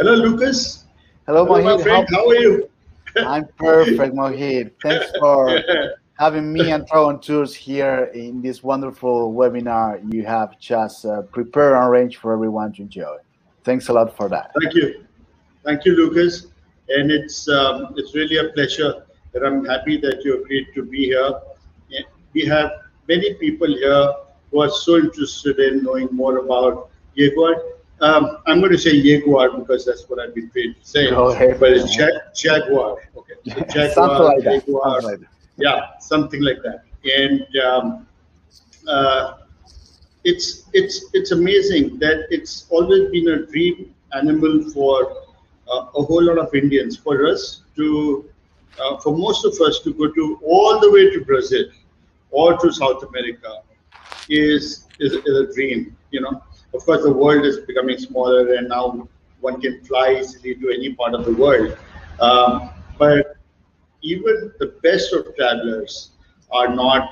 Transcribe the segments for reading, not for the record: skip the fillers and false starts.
Hello, Lucas. Hello, Hello, my Mohit. friend. How are you? I'm perfect, Mohit. Thanks for having me and Tron Tours here in this wonderful webinar you have just prepared and arranged for everyone to enjoy. Thanks a lot for that. Thank you, Lucas. And it's really a pleasure that I'm happy that you agreed to be here. We have many people here who are so interested in knowing more about jaguar. I'm going to say jaguar because that's what I've been trained to say. Go ahead. But it's jaguar. Okay, so jaguar, something like jaguar. Something like that. Yeah, something like that. And it's amazing that it's always been a dream animal for a whole lot of Indians. For us to, for most of us to go to all the way to Brazil or to South America is a dream. You know, of course, the world is becoming smaller, and now one can fly easily to any part of the world. But even the best of travelers are not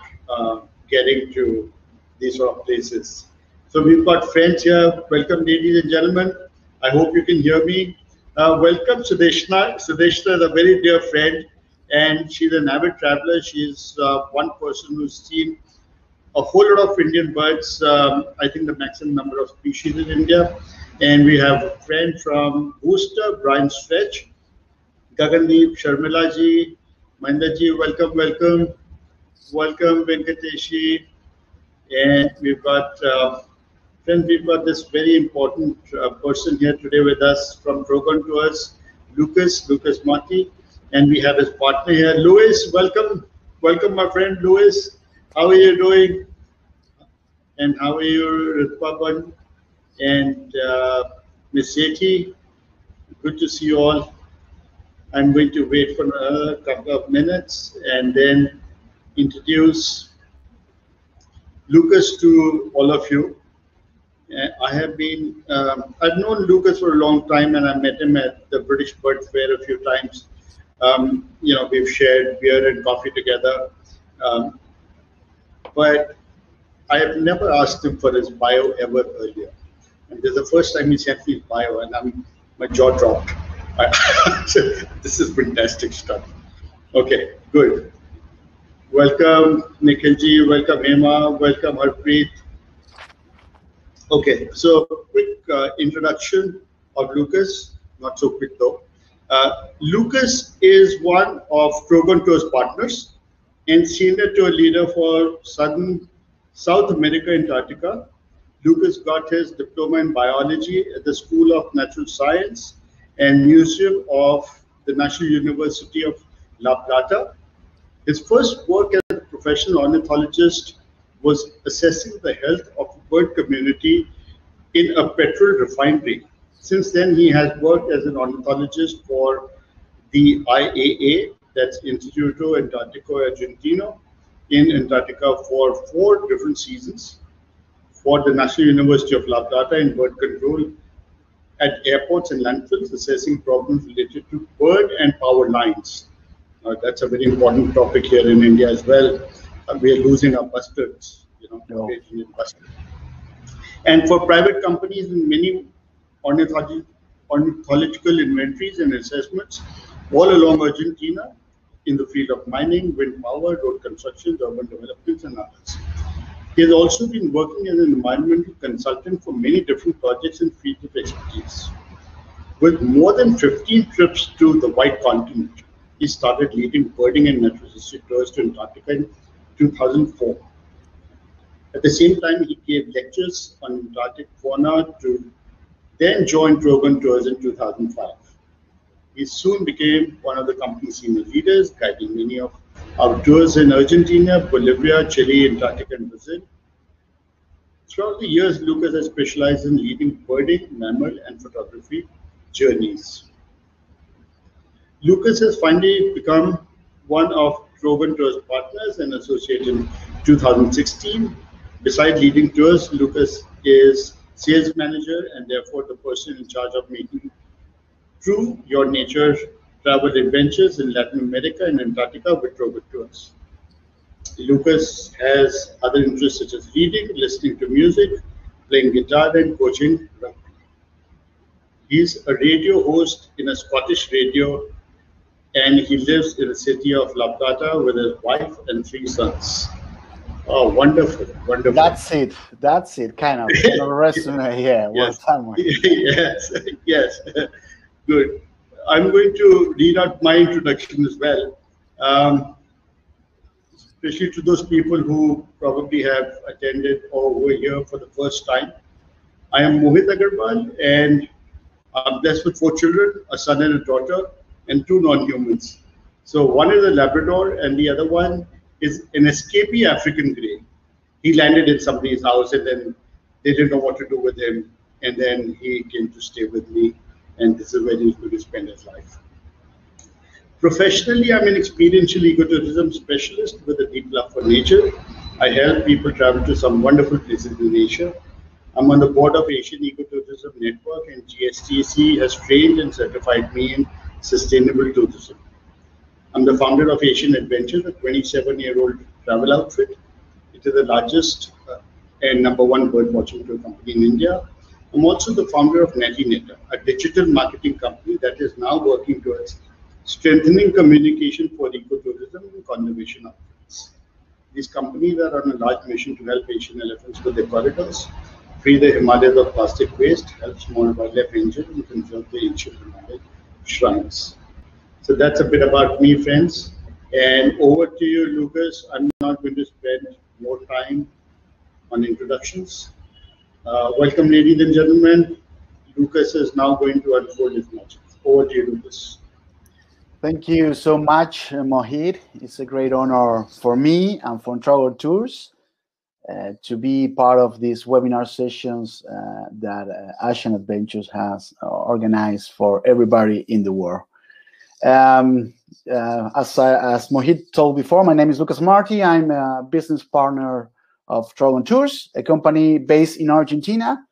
getting to these sort of places. So we've got friends here. Welcome, ladies and gentlemen. I hope you can hear me. Welcome, Sudeshna. Sudeshna is a very dear friend, and she's an avid traveler. She's one person who's seen a whole lot of Indian birds. I think the maximum number of species in India. And we have a friend from Worcester, Brian Stretch, Gagandeep, Sharmilaji, Mandaji, welcome, welcome. Welcome, Venkateshi. And we've got, friends, we've got this very important person here today with us from Drogon Tours, Lucas Marti. And we have his partner here, Louis. Welcome, welcome, my friend, Louis. How are you doing? And how are you, Ritpaban? And Miss Sethi? Good to see you all. I'm going to wait for another couple of minutes and then introduce Lucas to all of you. I have been, I've known Lucas for a long time, and I met him at the British Bird Fair a few times. You know, we've shared beer and coffee together. But I have never asked him for his bio ever earlier. And this is the first time he sent me his bio, and my jaw dropped. This is fantastic stuff. Okay, good. Welcome, Nikhilji. Welcome, Hema. Welcome, Harpreet. Okay, so quick introduction of Lucas. Not so quick though. Lucas is one of Drogon Tours partners and senior tour leader for South America, Antarctica. Lucas got his diploma in biology at the School of Natural Science and Museum of the National University of La Plata. His first work as a professional ornithologist was assessing the health of the bird community in a petrol refinery. Since then, he has worked as an ornithologist for the IAA, that's Instituto Antarctico Argentino, in Antarctica for 4 different seasons, for the National University of La Plata in bird control at airports and landfills, assessing problems related to bird and power lines. That's a very important topic here in India as well. We are losing our bustards, you know, bustards. And for private companies in many ornithological inventories and assessments all along Argentina in the field of mining, wind power, road construction, urban developments, and others. He has also been working as an environmental consultant for many different projects and fields of expertise. With more than 15 trips to the White Continent, he started leading birding and natural history tours to Antarctica in 2004. At the same time, he gave lectures on Antarctic fauna to then join Drogon Tours in 2005. He soon became one of the company's senior leaders, guiding many of our tours in Argentina, Bolivia, Chile, Antarctica, and Brazil. Throughout the years, Lucas has specialized in leading birding, mammal, and photography journeys. Lucas has finally become one of Drogon Tours partners and associate in 2016. Besides leading tours, Lucas is sales manager and therefore the person in charge of making true your nature travel adventures in Latin America and Antarctica with Drogon Tours. Lucas has other interests such as reading, listening to music, playing guitar, and coaching rugby. He's a radio host in a Scottish radio, and he lives in the city of Labgata with his wife and 3 sons. Oh, wonderful, wonderful. That's it, kind of a resume, yeah. Yes. Well done. Yes, yes, good. I'm going to read out my introduction as well, especially to those people who probably have attended or were here for the first time. I am Mohit Aggarwal, and I'm blessed with 4 children, a son and a daughter, and 2 non-humans. So one is a Labrador, and the other one is an escapee African grey. He landed in somebody's house, and then they didn't know what to do with him, and then he came to stay with me, and this is where he's going to spend his life. Professionally, I'm an experiential ecotourism specialist with a deep love for nature. I help people travel to some wonderful places in Asia. I'm on the board of Asian Ecotourism Network, and GSTC has trained and certified me in sustainable tourism. I'm the founder of Asian Adventures, a 27-year-old travel outfit. It is the largest and #1 bird watching tour company in India. I'm also the founder of Nanday, a digital marketing company that is now working towards strengthening communication for ecotourism and conservation outfits. These companies are on a large mission to help Asian elephants with their corridors, free the Himalayas of plastic waste, help small wildlife injured, and conserve the ancient Himalayan shrines. So that's a bit about me, friends. And over to you, Lucas. I'm not going to spend more time on introductions. Welcome, ladies and gentlemen. Lucas is now going to unfold his magic. Over to you, Lucas. Thank you so much, Mohit. It's a great honor for me and for Travel Tours to be part of these webinar sessions that Asian Adventures has organized for everybody in the world. As Mohit told before, my name is Lucas Marti. I'm a business partner of Travel Tours, a company based in Argentina,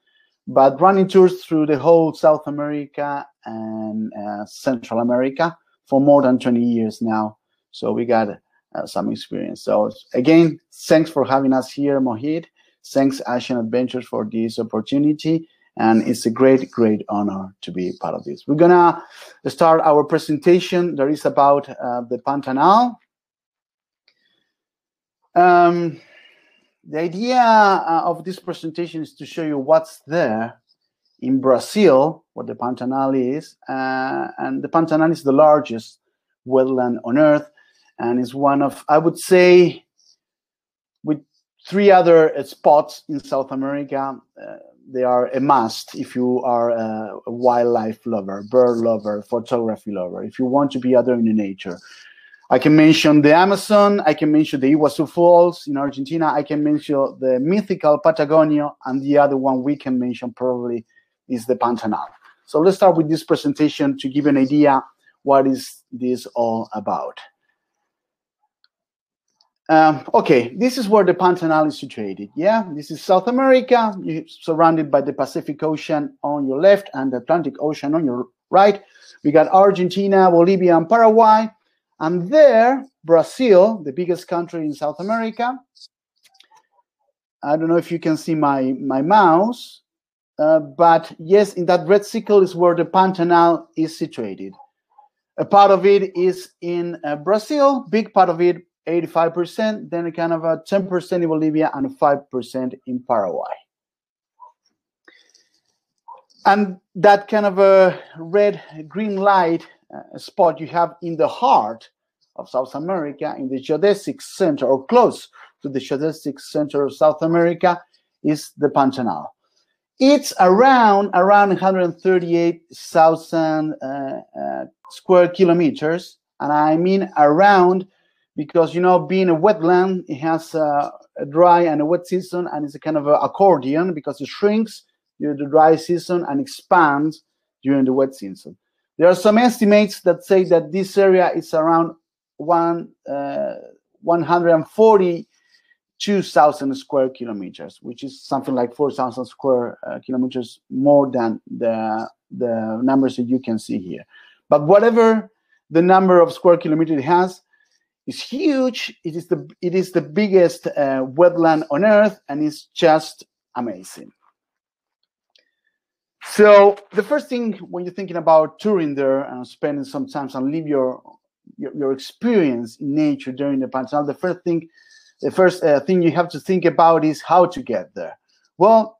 but running tours through the whole South America and Central America for more than 20 years now. So we got some experience. So again, thanks for having us here, Mohit. Thanks, Asian Adventures, for this opportunity. And it's a great, great honor to be part of this. We're gonna start our presentation. That is about the Pantanal. The idea of this presentation is to show you what's there in Brazil, what the Pantanal is. And the Pantanal is the largest wetland on Earth, and is one of, I would say, with 3 other spots in South America, they are a must if you are a wildlife lover, bird lover, photography lover, if you want to be out there in the nature. I can mention the Amazon, I can mention the Iguazu Falls in Argentina, I can mention the mythical Patagonia, and the other one we can mention probably is the Pantanal. So let's start with this presentation to give an idea what is this all about. Okay, this is where the Pantanal is situated. Yeah, this is South America. You're surrounded by the Pacific Ocean on your left and the Atlantic Ocean on your right. We got Argentina, Bolivia, and Paraguay. And there, Brazil, the biggest country in South America. I don't know if you can see my mouse, but yes, in that red circle is where the Pantanal is situated. A part of it is in Brazil, big part of it, 85%, then a kind of a 10% in Bolivia and 5% in Paraguay. And that kind of a red-green light spot you have in the heart of South America, in the geodesic center, or close to the geodesic center of South America, is the Pantanal. It's around 138,000 square kilometers, and I mean around because, you know, being a wetland, it has a dry and a wet season, and it's a kind of an accordion because it shrinks during the dry season and expands during the wet season. There are some estimates that say that this area is around 142,000 square kilometers, which is something like 4,000 square kilometers more than the numbers that you can see here. But whatever the number of square kilometers it has, is huge. It is the biggest wetland on Earth, and it's just amazing. So the first thing when you're thinking about touring there and spending some time and live your experience in nature during the Pantanal, the first thing you have to think about is how to get there. Well,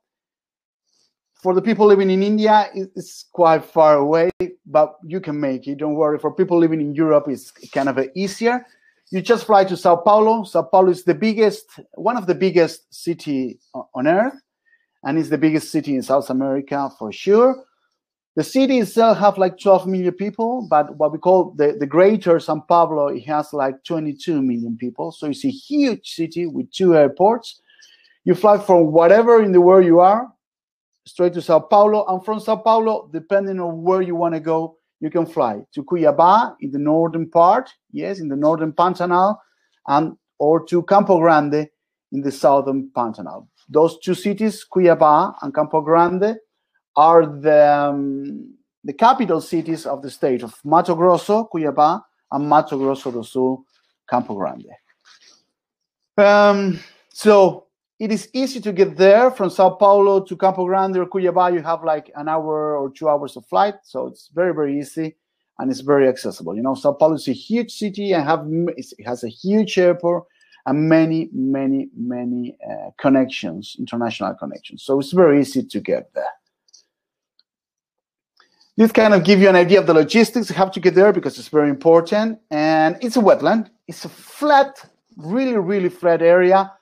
for the people living in India, it's quite far away, but you can make it. Don't worry. For people living in Europe, it's kind of easier. You just fly to Sao Paulo. Sao Paulo is one of the biggest city on earth, and it's the biggest city in South America for sure. The city itself have like 12 million people, but what we call the greater Sao Paulo, it has like 22 million people. So it's a huge city with 2 airports. You fly from whatever in the world you are, straight to Sao Paulo, and from Sao Paulo, depending on where you want to go, you can fly to Cuiabá in the northern part, yes, in the northern Pantanal, or to Campo Grande in the southern Pantanal. Those 2 cities, Cuiabá and Campo Grande, are the capital cities of the state of Mato Grosso, Cuiabá, and Mato Grosso do Sul, Campo Grande. So it is easy to get there from Sao Paulo to Campo Grande or Cuiabá. You have like an hour or 2 hours of flight, so it's very, very easy and it's very accessible. You know, Sao Paulo is a huge city and it has a huge airport and many, many, many connections, international connections. So it's very easy to get there. This kind of give you an idea of the logistics. You have to get there because it's very important, and it's a wetland. It's a flat, really, really flat area.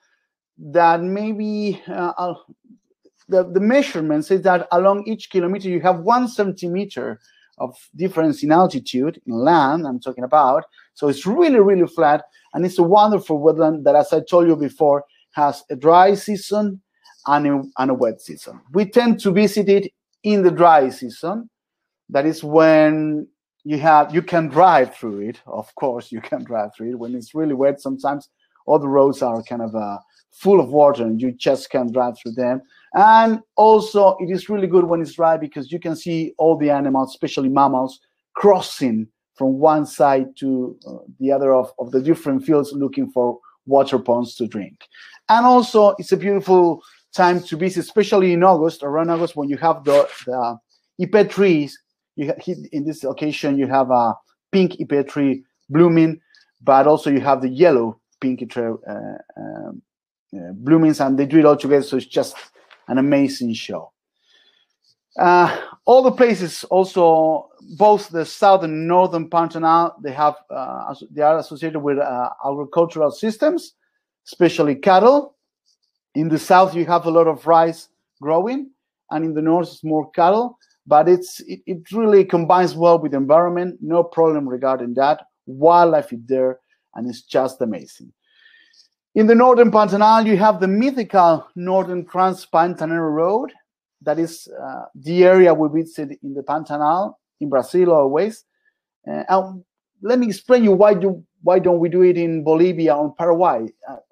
That maybe the measurement says that along each kilometer you have 1 centimeter of difference in altitude in land. I'm talking about. So it's really, really flat, and it's a wonderful wetland that, as I told you before, has a dry season and a wet season. We tend to visit it in the dry season. That is when you can drive through it. Of course, you can drive through it. When it's really wet, sometimes all the roads are kind of full of water and you just can't drive through them. And also it is really good when it's dry because you can see all the animals, especially mammals, crossing from one side to the other of the different fields looking for water ponds to drink. And also it's a beautiful time to visit, especially in August, around August, when you have the ipe trees. In this occasion you have a pink ipe tree blooming, but also you have the yellow pink tree bloomings, and they do it all together, so it's just an amazing show. All the places, also both the southern and northern Pantanal, they are associated with agricultural systems, especially cattle. In the south you have a lot of rice growing, and in the north it's more cattle, but it really combines well with the environment. No problem regarding that. Wildlife is there, and it's just amazing. In the northern Pantanal, you have the mythical Northern Trans-Pantanal Road. That is the area we visit in the Pantanal, in Brazil always. And let me explain you why don't we do it in Bolivia or Paraguay?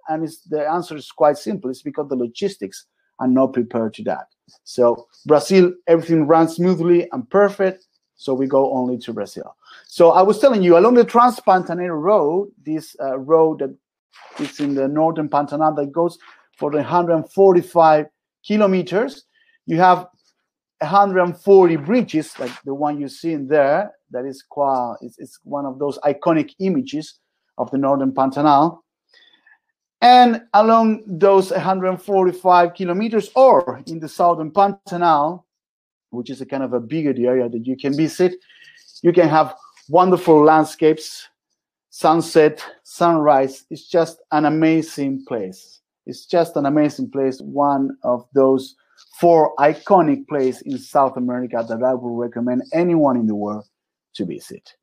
And the answer is quite simple. It's because the logistics are not prepared to that. So Brazil, everything runs smoothly and perfect, so we go only to Brazil. So I was telling you, along the Trans-Pantanal Road, this road that it's in the northern Pantanal that goes for the 145 kilometers. You have 140 bridges, like the one you see in there. That is it's one of those iconic images of the northern Pantanal. And along those 145 kilometers, or in the southern Pantanal, which is a kind of a bigger area that you can visit, you can have wonderful landscapes, sunset, sunrise. It's just an amazing place. It's just an amazing place. One of those 4 iconic places in South America that I would recommend anyone in the world to visit.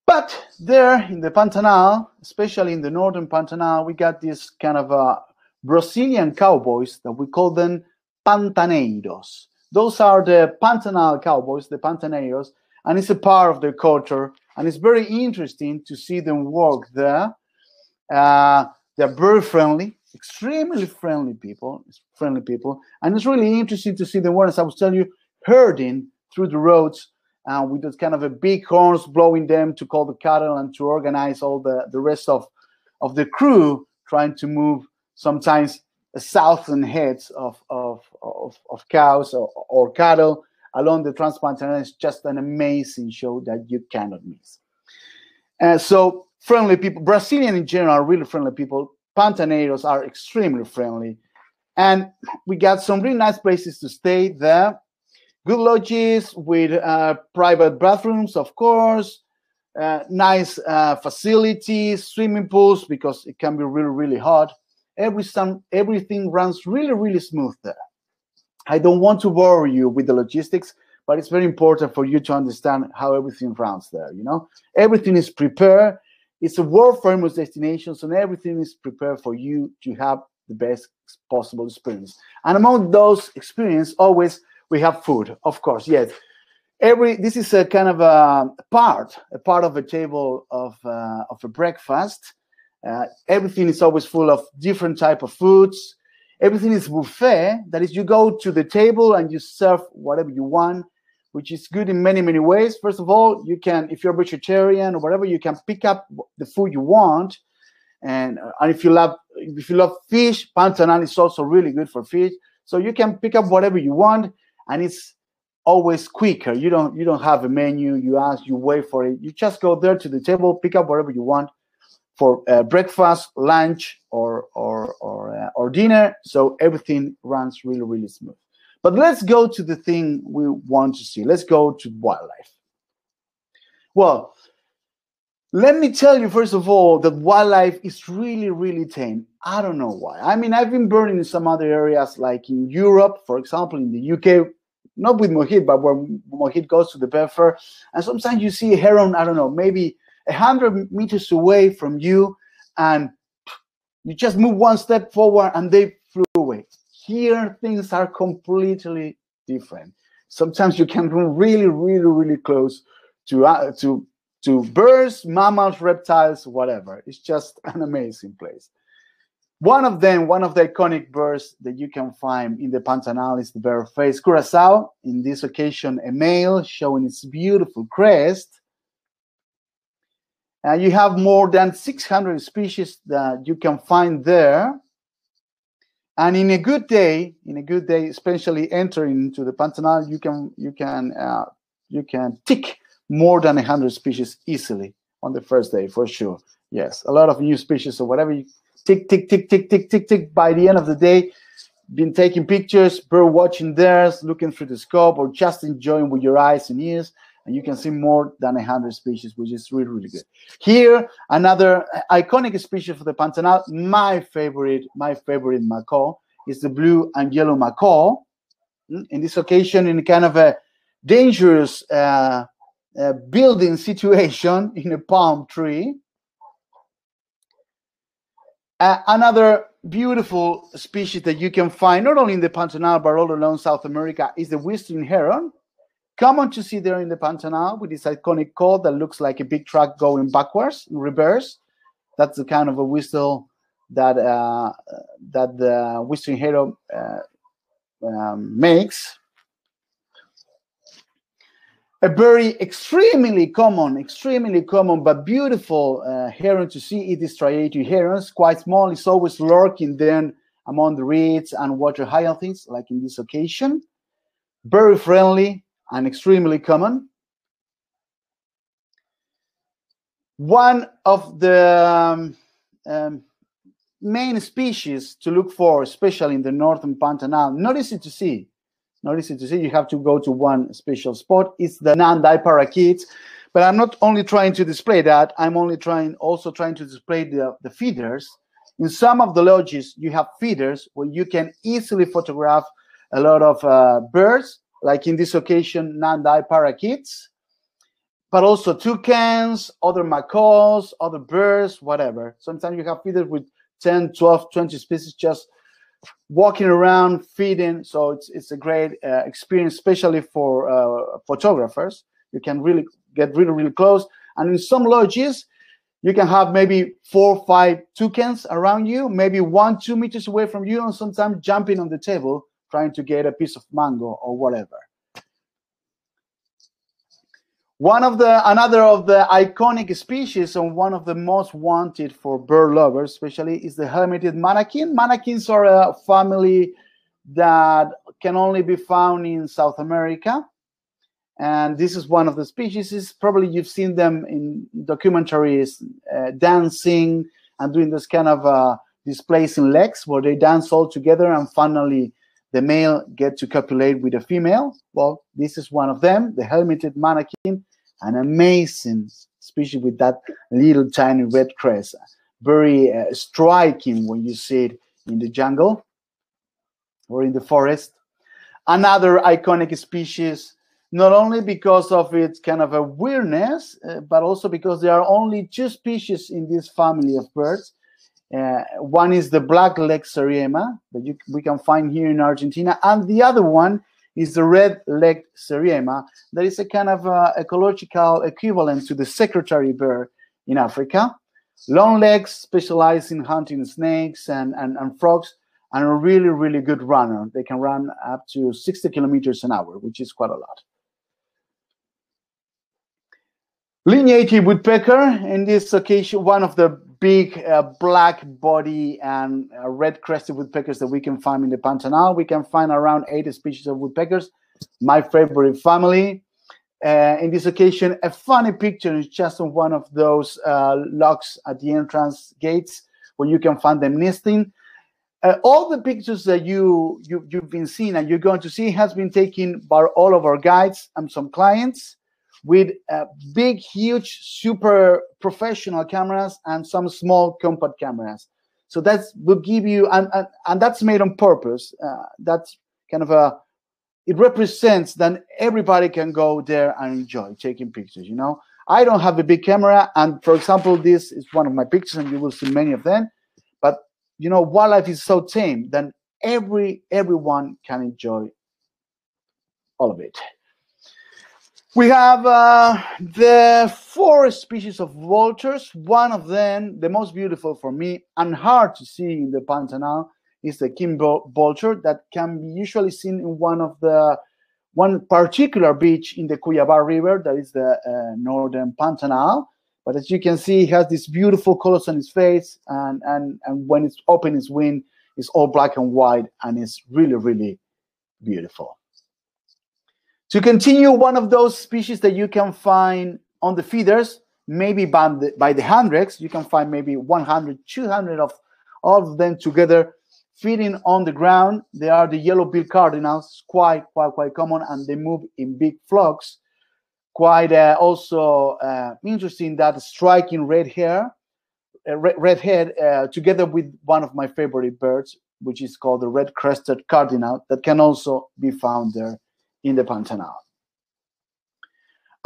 But there in the Pantanal, especially in the northern Pantanal, we got this kind of Brazilian cowboys that we call them pantaneiros. Those are the Pantanal cowboys, the pantaneiros, and it's a part of their culture, and it's very interesting to see them work there. They're very friendly, extremely friendly people, and it's really interesting to see them work, as I was telling you, herding through the roads with those kind of a big horns blowing them to call the cattle and to organize all the rest of the crew trying to move sometimes 1,000 heads of cows or cattle along the Transpantanal. Is just an amazing show that you cannot miss. So friendly people, Brazilian in general are really friendly people. Pantaneiros are extremely friendly. And we got some really nice places to stay there. Good lodges with private bathrooms, of course. Nice facilities, swimming pools, because it can be really, really hot. Everything runs really, really smooth there. I don't want to bore you with the logistics, but it's very important for you to understand how everything runs there. You know, everything is prepared. It's a world-famous destination, so everything is prepared for you to have the best possible experience. And among those experiences, always we have food, of course. Yes, this is a kind of a part of a table of a breakfast. Everything is always full of different type of foods. Everything is buffet. That is, you go to the table and you serve whatever you want, which is good in many, many ways. First of all, you can, if you're vegetarian or whatever, you can pick up the food you want. And if you love fish, Pantanal is also really good for fish. So you can pick up whatever you want, and it's always quicker. You don't have a menu. You wait for it. You just go there to the table, pick up whatever you want for breakfast, lunch, or dinner. So everything runs really, really smooth. But let's go to the thing we want to see. Let's go to wildlife. Well, let me tell you, first of all, that wildlife is really, really tame. I don't know why. I mean, I've been burning in some other areas, like in Europe, for example, in the UK, not with Mohit, but where Mohit goes to the bird fair. And sometimes you see a heron, I don't know, maybe 100 meters away from you, and you just move one step forward and they flew away. Here, things are completely different. Sometimes you can run really, really, really close to birds, mammals, reptiles, whatever. It's just an amazing place. One of the iconic birds that you can find in the Pantanal is the bare-faced curassow. In this occasion, a male showing its beautiful crest. You have more than 600 species that you can find there. And in a good day, especially entering into the Pantanal, you can tick more than 100 species easily on the first day, for sure. Yes, a lot of new species or whatever. You tick, tick, tick, tick, tick, tick, tick. By the end of the day, been taking pictures, bird watching theirs, looking through the scope, or just enjoying with your eyes and ears, and you can see more than 100 species, which is really, really good. Here, another iconic species for the Pantanal, my favorite macaw is the blue and yellow macaw. In this occasion, in kind of a dangerous building situation in a palm tree. Another beautiful species that you can find not only in the Pantanal but all along South America is the whistling heron. Common to see there in the Pantanal with this iconic call that looks like a big truck going backwards, in reverse. That's the kind of a whistle that the whistling heron makes. A very extremely common but beautiful heron to see is the Striate Heron. Quite small. It's always lurking then among the reeds and water hyacinths, like in this occasion. Very friendly and extremely common. One of the main species to look for, especially in the northern Pantanal, not easy to see. You have to go to one special spot. It's the Nanday Parakeet. But I'm not only trying to display that, I'm also trying to display the feeders. In some of the lodges, you have feeders where you can easily photograph a lot of birds, like in this occasion, Nanday Parakeets, but also toucans, other macaws, other birds, whatever. Sometimes you have feeders with 10, 12, 20 species just walking around, feeding. So it's a great experience, especially for photographers. You can really get really, really close. And in some lodges, you can have maybe 4 or 5 toucans around you, maybe 1-2 meters away from you, and sometimes jumping on the table, trying to get a piece of mango or whatever. Another of the iconic species and one of the most wanted for bird lovers, especially, is the helmeted manakin. Manakins are a family that can only be found in South America, and this is one of the species. Probably you've seen them in documentaries dancing and doing this kind of displays in legs where they dance all together and finally the male get to copulate with a female. Well, this is one of them, the helmeted manakin, an amazing species with that little tiny red crest. Very striking when you see it in the jungle or in the forest. Another iconic species, not only because of its kind of a weirdness, but also because there are only 2 species in this family of birds. One is the black-legged Seriema that we can find here in Argentina, and the other one is the red-legged Seriema. That is a kind of ecological equivalent to the secretary bird in Africa. Long legs, specialized in hunting snakes and frogs, and a really, really good runner. They can run up to 60 kilometers an hour, which is quite a lot. Lineated woodpecker, in this occasion, one of the big black body and red crested woodpeckers that we can find in the Pantanal. We can find around 80 species of woodpeckers, my favorite family. In this occasion, a funny picture is just on one of those locks at the entrance gates where you can find them nesting. All the pictures that you've been seeing and you're going to see has been taken by all of our guides and some clients, with big, huge, super professional cameras and some small compact cameras. So that will give you, and that's made on purpose. That's kind of it represents that everybody can go there and enjoy taking pictures, you know. I don't have a big camera, and for example, this is one of my pictures, and you will see many of them. But, you know, wildlife is so tame that everyone can enjoy all of it. We have the 4 species of vultures. One of them, the most beautiful for me and hard to see in the Pantanal, is the king vulture that can be usually seen in one particular beach in the Cuyabá River, that is the northern Pantanal. But as you can see, he has these beautiful colors on his face, and when it's open its wing, it's all black and white, and it's really, really beautiful. To continue, one of those species that you can find on the feeders, maybe by the hundreds, you can find maybe 100, 200 of them together feeding on the ground. They are the yellow-billed cardinals, quite common, and they move in big flocks. Quite also interesting, that striking red head, together with one of my favorite birds, which is called the red-crested cardinal, that can also be found there in the Pantanal.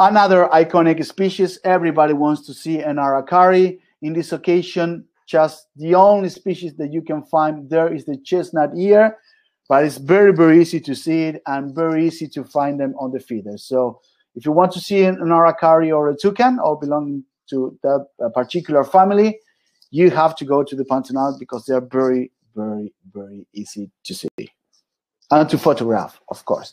Another iconic species everybody wants to see, an Aracari. In this occasion, just the only species that you can find there is the chestnut-ear, but it's very, very easy to see it and very easy to find them on the feeders. So if you want to see an Aracari or a toucan, all belonging to that particular family, you have to go to the Pantanal because they're very, very, very easy to see and to photograph, of course.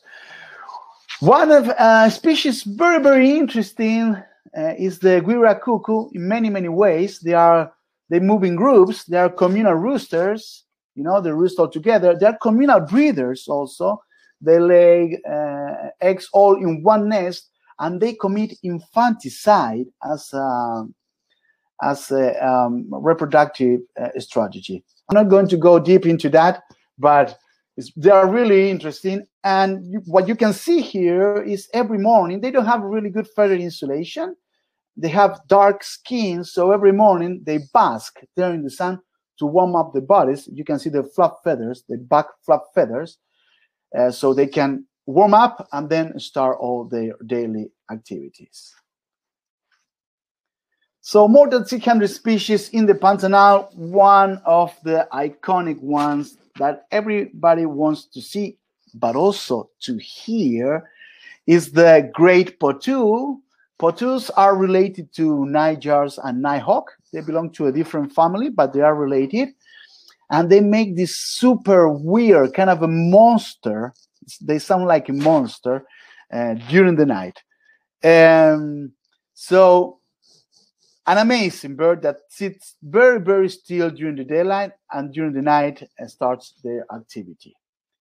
One of species very, very interesting is the Guira Cucko. In many, many ways, they move in groups. They are communal roosters. You know, they roost all together. They are communal breeders also. They lay eggs all in one nest, and they commit infanticide as a reproductive strategy. I'm not going to go deep into that, but they are really interesting. And what you can see here is every morning, they don't have really good feather insulation. They have dark skin, so every morning they bask there in the sun to warm up their bodies. You can see the fluff feathers, the back fluff feathers, so they can warm up and then start all their daily activities. So more than 600 species in the Pantanal. One of the iconic ones that everybody wants to see, but also to hear, is the great potu. Potus are related to nightjars and nighthawk. They belong to a different family, but they are related. And they make this super weird kind of a monster. They sound like a monster during the night. So an amazing bird that sits very, very still during the daylight, and during the night starts their activity.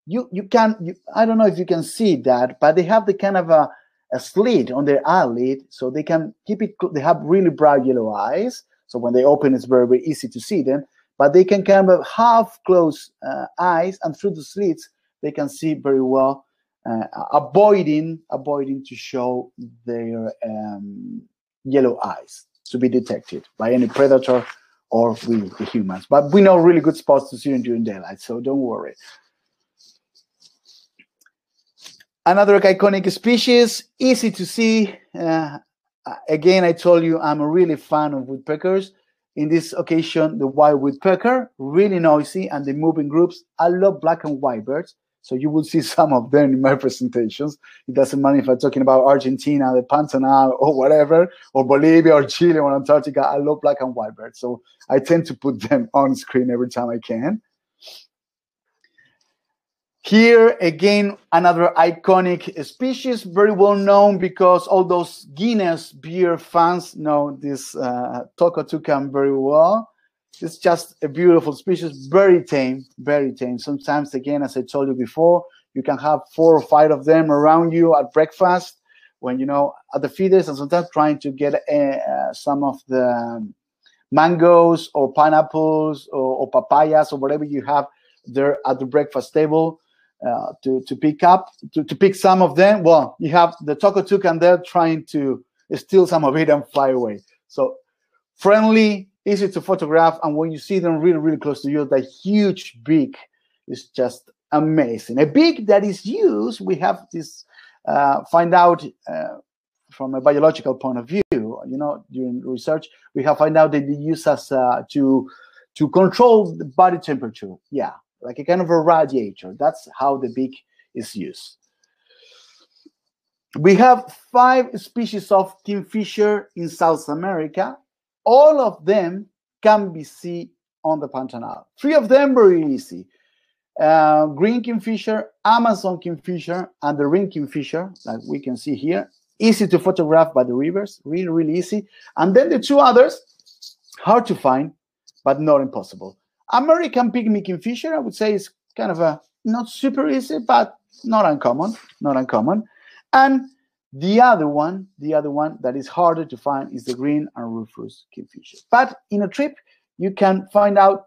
I don't know if you can see that, but they have the kind of a slit on their eyelid, so they can keep it. They have really bright yellow eyes, so when they open, it's very, very easy to see them. But they can kind of half close eyes, and through the slits, they can see very well, avoiding to show their yellow eyes to be detected by any predator or we, the humans. But we know really good spots to see them during daylight, so don't worry. Another iconic species, easy to see. Again, I told you I'm a really fan of woodpeckers. In this occasion, the white woodpecker, really noisy, and they move in groups. I love black and white birds, so you will see some of them in my presentations. It doesn't matter if I'm talking about Argentina, the Pantanal, or whatever, or Bolivia, or Chile, or Antarctica. I love black and white birds, so I tend to put them on screen every time I can. Here, again, another iconic species, very well known because all those Guinness beer fans know this Toco Toucan very well. It's just a beautiful species, very tame, very tame. Sometimes, again, as I told you before, you can have 4 or 5 of them around you at breakfast when, you know, at the feeders, and sometimes trying to get some of the mangoes or pineapples or papayas or whatever you have there at the breakfast table. To pick some of them. Well, you have the Toco Toucan there trying to steal some of it and fly away. So friendly, easy to photograph, and when you see them really, really close to you, that huge beak is just amazing. A beak that is used, we have this find out from a biological point of view. You know, during research, we have find out that they use as to control the body temperature. Yeah. Like a kind of a radiator. That's how the beak is used. We have 5 species of kingfisher in South America. All of them can be seen on the Pantanal. 3 of them very easy. Green kingfisher, Amazon kingfisher, and the ring kingfisher, like we can see here. Easy to photograph by the rivers, really, really easy. And then the 2 others, hard to find, but not impossible. American pygmy kingfisher, I would say, is kind of a not super easy, but not uncommon, not uncommon. And the other one that is harder to find is the green and rufous kingfisher. But in a trip, you can find out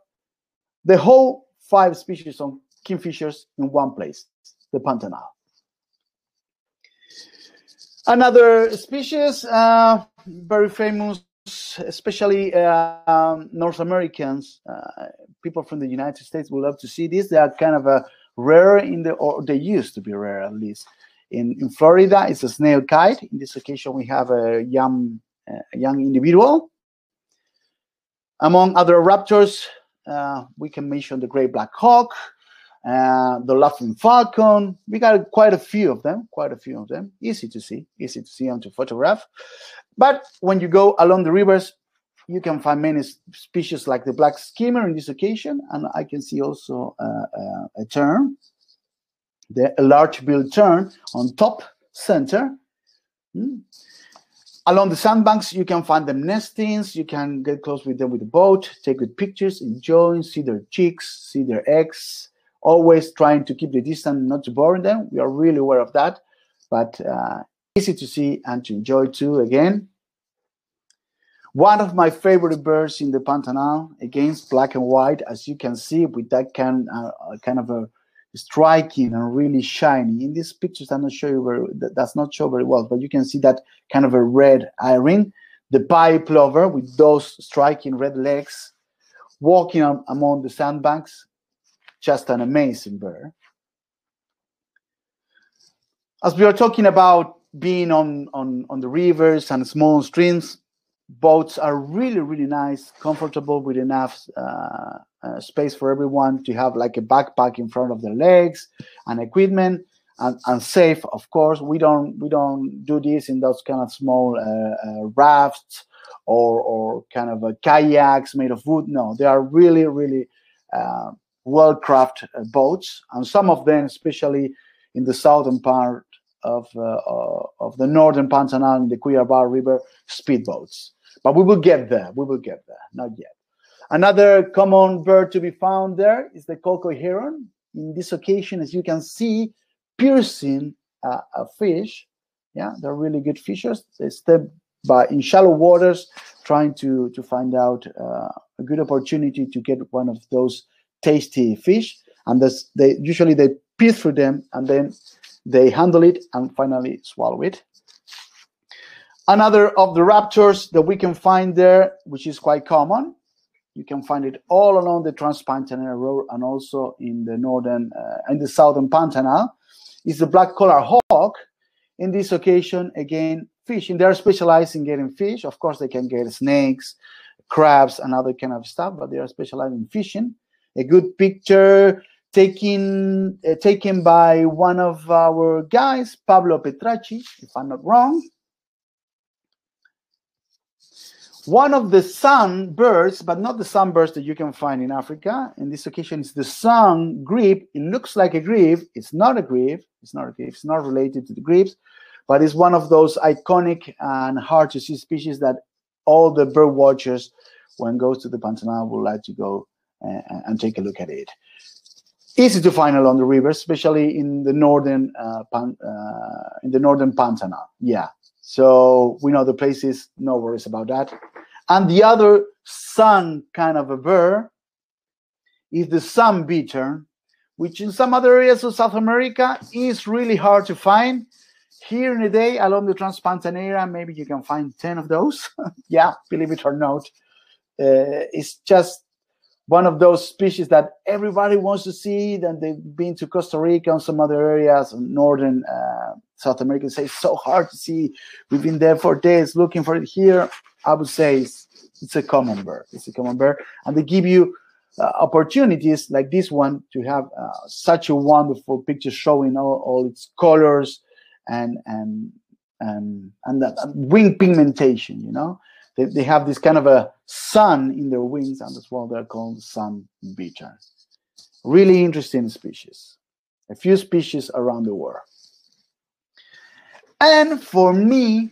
the whole 5 species of kingfishers in one place, the Pantanal. Another species, very famous, especially North Americans, people from the United States will love to see this. They are kind of rare or they used to be rare at least. In Florida, it's a snail kite. In this occasion, we have a young individual. Among other raptors, we can mention the great black hawk, the laughing falcon. We got quite a few of them. Easy to see and to photograph. But when you go along the rivers, you can find many species like the black skimmer in this occasion, and I can see also a tern, the large-billed tern on top center. Along the sandbanks, you can find them nestings. You can get close with them with a boat, take good pictures, enjoy, see their chicks, see their eggs. Always trying to keep the distance, not to bore them. We are really aware of that, but easy to see and to enjoy too. Again, one of my favorite birds in the Pantanal, again, black and white, as you can see, with that kind of a striking and really shiny. In these pictures, I'm not sure that's not show very well, but you can see that kind of a red eye-ring. The pied plover with those striking red legs, walking among the sandbanks, just an amazing bird. As we are talking about being on the rivers and small streams, boats are really, really nice, comfortable with enough space for everyone to have like a backpack in front of their legs and equipment, and safe, of course. We don't do this in those kind of small rafts or kind of kayaks made of wood. No, they are really, really well-crafted boats, and some of them, especially in the southern part of the northern Pantanal and the Cuiabá River speedboats. But we will get there. We will get there. Not yet. Another common bird to be found there is the Toco Heron. In this occasion, as you can see, piercing a fish. Yeah, they're really good fishers. They step in shallow waters, trying to find out a good opportunity to get one of those tasty fish. And they usually pierce through them, and then they handle it and finally swallow it. Another of the raptors that we can find there, which is quite common, you can find it all along the Trans-Pantanal Road and also in the northern and the southern Pantanal, is the black collar hawk. In this occasion, again, fishing. They are specialized in getting fish. Of course, they can get snakes, crabs, and other kind of stuff, but they are specialized in fishing. A good picture taken by one of our guys, Pablo Petracci, if I'm not wrong. One of the sunbirds, but not the sunbirds that you can find in Africa. In this occasion, is the sun grebe. It looks like a grebe. It's not a grebe. It's not a grebe. It's not related to the grebes, but it's one of those iconic and hard to see species that all the bird watchers, when goes to the Pantanal, would like to go and take a look at it. Easy to find along the rivers, especially in the northern Pantanal. Yeah. So we know the places, no worries about that. And the other sun kind of a bird is the sunbitter, which in some other areas of South America is really hard to find. Here in the day, along the Trans-Pantanal area, maybe you can find 10 of those. Yeah, believe it or not. It's just one of those species that everybody wants to see. Then they've been to Costa Rica and some other areas, northern South America, say it's so hard to see. We've been there for days looking for it. Here, I would say it's a common bird. It's a common bird, and they give you opportunities like this one to have such a wonderful picture showing all its colors and that wing pigmentation. You know, they have this kind of a sun in their wings, and that's why they're called sunbitter. Really interesting species. A few species around the world. And for me,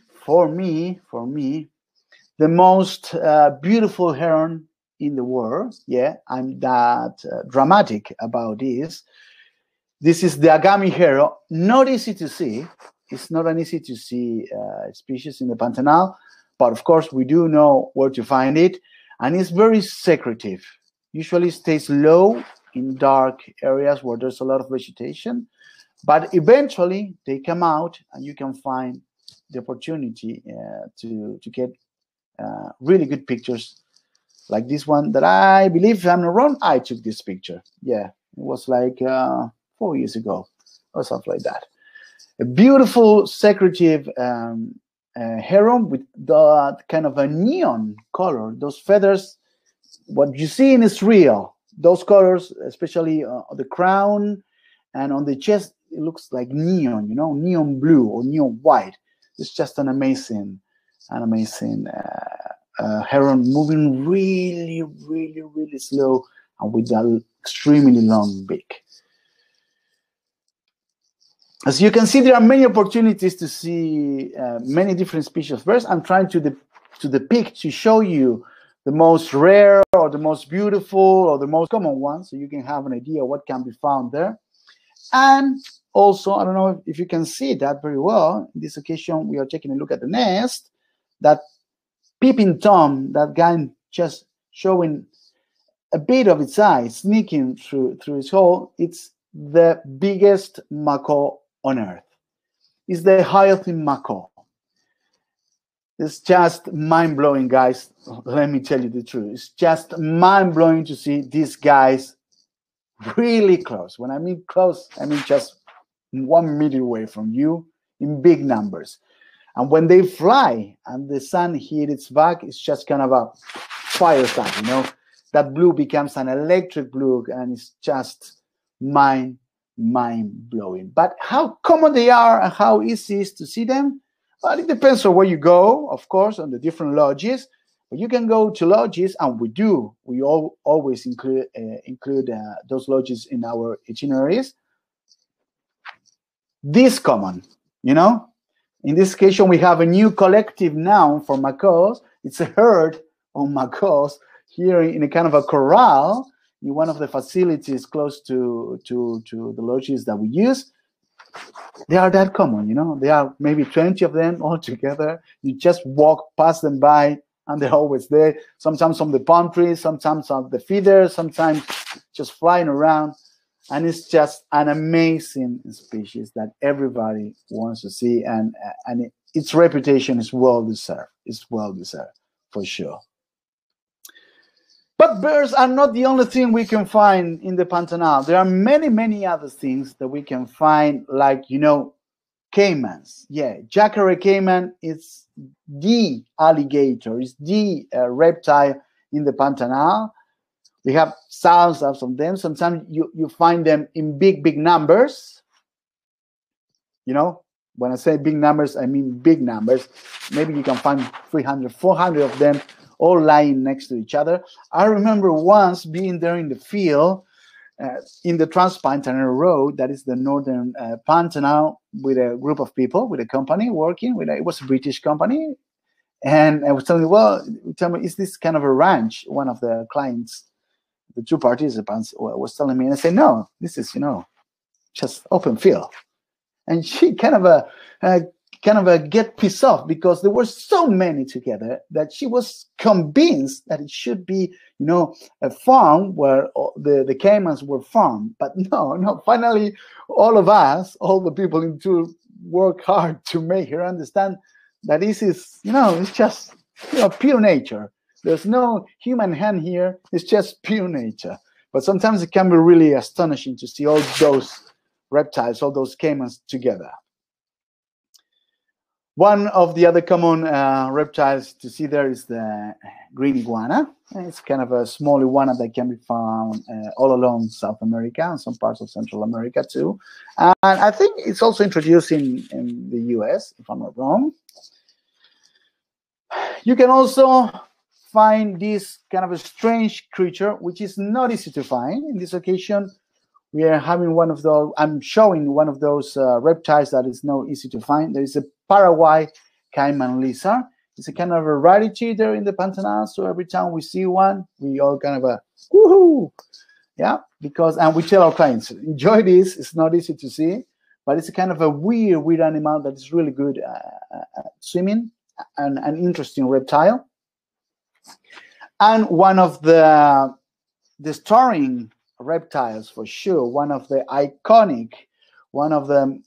the most beautiful heron in the world, yeah, I'm that dramatic about this. This is the Agami heron. Not easy to see. It's not an easy to see species in the Pantanal, but of course we do know where to find it, and it's very secretive. Usually stays low in dark areas where there's a lot of vegetation. But eventually, they come out, and you can find the opportunity to get really good pictures, like this one that I believe, if I'm not wrong, I took this picture. Yeah, it was like 4 years ago or something like that. A beautiful, secretive heron with that kind of a neon color. Those feathers, what you see is real. Those colors, especially on the crown and on the chest, it looks like neon, you know, neon blue or neon white. It's just an amazing heron, moving really, really, really slow and with that extremely long beak. As you can see, there are many opportunities to see many different species of birds. I'm trying to depict, to show you the most rare or the most beautiful or the most common ones, so you can have an idea what can be found there. And also, I don't know if you can see that very well. In this occasion, we are taking a look at the nest. That peeping Tom, that guy just showing a bit of its eye, sneaking through its hole. It's the biggest macaw on earth. It's the Hyacinth Macaw. It's just mind-blowing, guys. Let me tell you the truth. It's just mind-blowing to see these guys really close. When I mean close, I mean just 1 meter away from you in big numbers. And when they fly and the sun hits its back, it's just kind of a fire sun, you know. That blue becomes an electric blue, and it's just mind-blowing. But how common they are and how easy it is to see them? Well, it depends on where you go, of course, on the different lodges. But you can go to lodges, and we do. We always include those lodges in our itineraries. This common, You know, in this occasion, we have a new collective noun for macaws. It's a herd of macaws here in a kind of a corral in one of the facilities close to the lodges that we use. They are that common, you know. There are maybe 20 of them all together. You just walk past them by, and they're always there. Sometimes on the palm trees, sometimes on the feeders, sometimes just flying around. And it's just an amazing species that everybody wants to see, and its reputation is well deserved. It's well deserved for sure. But birds are not the only thing we can find in the Pantanal. There are many, many other things that we can find, like, you know, caimans. Yeah, Jacare caiman is the alligator, is the reptile in the Pantanal. We have thousands of them. Sometimes you find them in big, big numbers. You know, when I say big numbers, I mean big numbers. Maybe you can find 300, 400 of them all lying next to each other. I remember once being there in the field in the Trans-Pantanal Road, that is the northern Pantanal, with a group of people, with a company working. It was a British company. And I was telling me, well, tell me, is this kind of a ranch? One of the clients, the two participants, was telling me, and I said, no, this is, you know, just open field. And she kind of get pissed off because there were so many together that she was convinced that it should be, you know, a farm where the caimans were farmed. But no. Finally, all of us, all the people in tour, work hard to make her understand that this is, you know, it's just, you know, pure nature. There's no human hand here. It's just pure nature. But sometimes it can be really astonishing to see all those reptiles, all those caimans together. One of the other common reptiles to see there is the green iguana. It's kind of a small iguana that can be found all along South America and some parts of Central America too. And I think it's also introduced in the US, if I'm not wrong. You can also find this kind of a strange creature, which is not easy to find. In this occasion, we are having one of those, I'm showing one of those reptiles that is not easy to find. There is a Paraguay caiman lizard. It's a kind of a rarity there in the Pantanal. So every time we see one, we all kind of woohoo, yeah. Because, and we tell our clients, enjoy this. It's not easy to see, but it's a kind of a weird animal that is really good at swimming, and an interesting reptile. And one of the starring reptiles for sure, one of the iconic, one of the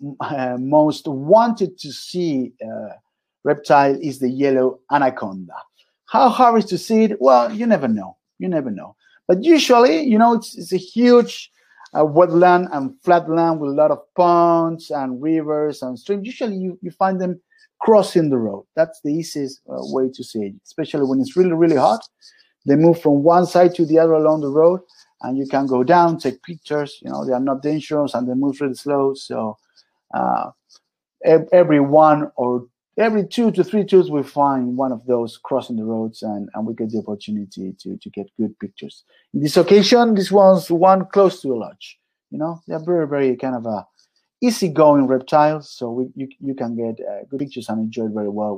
most wanted to see reptile is the yellow anaconda. How hard is to see it? Well, you never know. You never know. But usually, you know, it's a huge wetland and flatland with a lot of ponds and rivers and streams. Usually you find them crossing the road. That's the easiest way to see it, especially when it's really, really hot. They move from one side to the other along the road, and you can go down, take pictures. You know, they are not dangerous, and they move really slow. So every 1 or every 2 to 3 tours, we find one of those crossing the roads, and we get the opportunity to get good pictures. In this occasion, this was one close to a lodge. You know, they're very, very kind of easygoing reptiles, so you can get good pictures and enjoy it very well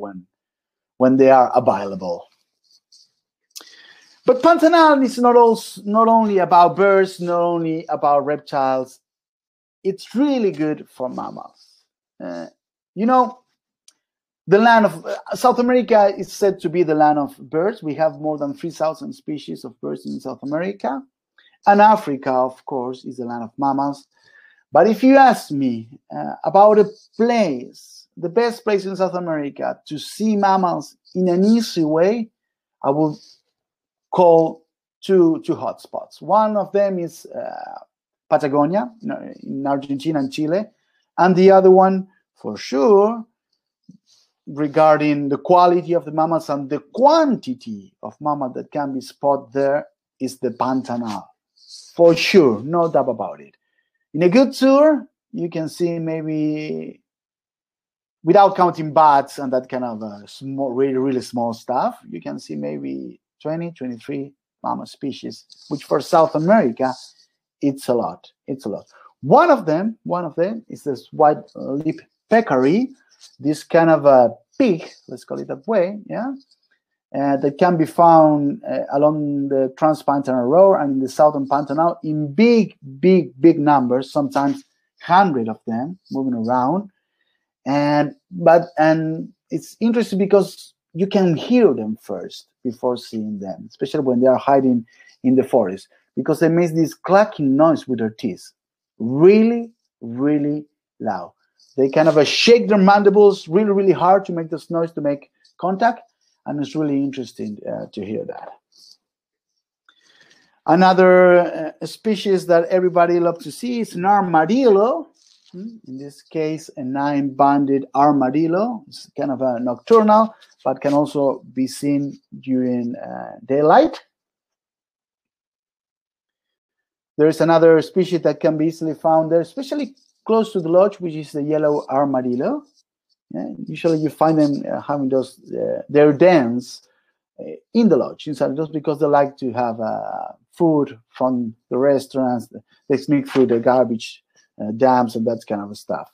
when they are available. But Pantanal is not only about birds, not only about reptiles. It's really good for mammals. You know, the land of South America is said to be the land of birds. We have more than 3,000 species of birds in South America. And Africa, of course, is the land of mammals. But if you ask me about a place, the best place in South America to see mammals in an easy way, I will call two hotspots. One of them is Patagonia in Argentina and Chile, and the other one, for sure, regarding the quality of the mammals and the quantity of mammals that can be spotted there, is the Pantanal. For sure, no doubt about it. In a good tour, you can see maybe, without counting bats and that kind of small, really, really small stuff, you can see maybe 20, 23 mammal species, which for South America, it's a lot. It's a lot. One of them is this white-lipped peccary, this kind of a pig, let's call it that way, yeah, that can be found along the Trans-Pantanal Road and in the southern Pantanal in big numbers, sometimes 100 of them moving around. And it's interesting because you can hear them first before seeing them, especially when they are hiding in the forest, because they make this clacking noise with their teeth, really loud. They kind of shake their mandibles really hard to make this noise, to make contact, and it's really interesting to hear that. Another species that everybody loves to see is an armadillo. In this case, a 9-banded armadillo. It's kind of a nocturnal, but can also be seen during daylight. There is another species that can be easily found there, especially close to the lodge, which is the yellow armadillo. Yeah, usually you find them having those their dens in the lodge, inside, just because they like to have food from the restaurants. They sneak through the garbage dams and that kind of stuff.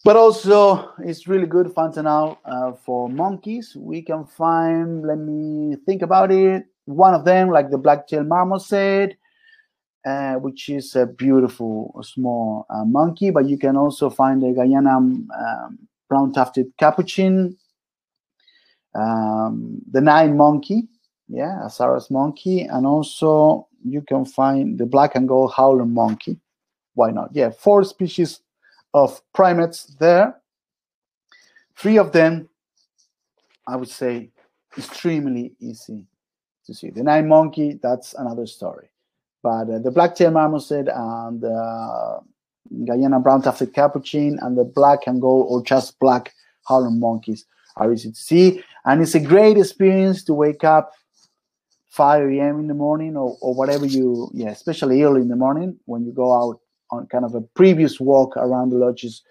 But also, it's really good Pantanal for monkeys. We can find, let me think about it, one of them, like the black-tailed marmoset, which is a beautiful small monkey. But you can also find the Guyana brown-tufted capuchin, the nine monkey, yeah, Azara's monkey, and also you can find the black and gold howler monkey. Why not? Yeah, 4 species of primates there. 3 of them, I would say, extremely easy to see. The nine monkey, that's another story. But the black-tailed marmoset and the Guyana brown-tufted capuchin and the black and gold or just black howler monkeys are easy to see. And it's a great experience to wake up 5 a.m. in the morning or whatever you, yeah, especially early in the morning when you go out on kind of a previous walk around the lodges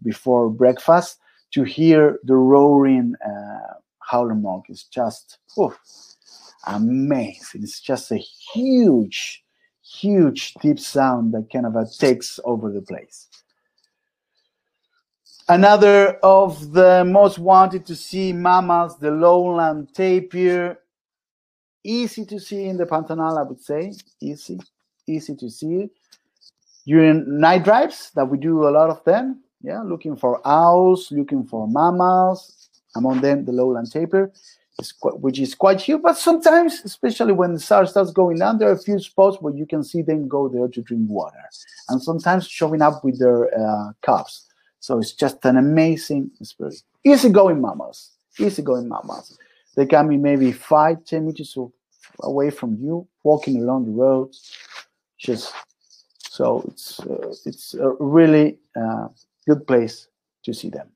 before breakfast to hear the roaring howler monkeys. Just amazing. It's just a huge deep sound that kind of takes over the place. Another of the most wanted to see mammals, the lowland tapir. Easy to see in the Pantanal, I would say. Easy to see. During night drives, that we do a lot of them, yeah, looking for owls, looking for mammals, among them the lowland tapir, which is quite huge. But sometimes, especially when the sun starts going down, there are a few spots where you can see them go there to drink water, and sometimes showing up with their cubs. So it's just an amazing experience. Easygoing mammals. They can be maybe 5-10 meters away from you, walking along the roads. So it's a really good place to see them.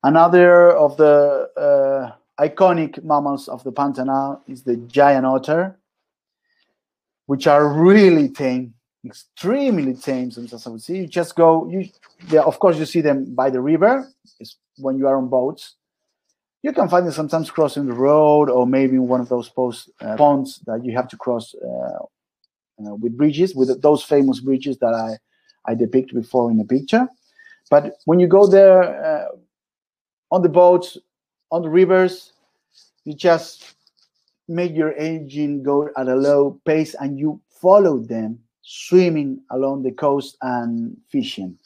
Another of the iconic mammals of the Pantanal is the giant otter, which are really tame, extremely tame. Sometimes I would see. You just go. Of course, you see them by the river. It's when you are on boats. You can find them sometimes crossing the road, or maybe in one of those ponds that you have to cross with bridges, with those famous bridges that I depicted before in the picture. But when you go there on the boats, on the rivers, you just make your engine go at a low pace and you follow them swimming along the coast and fishing.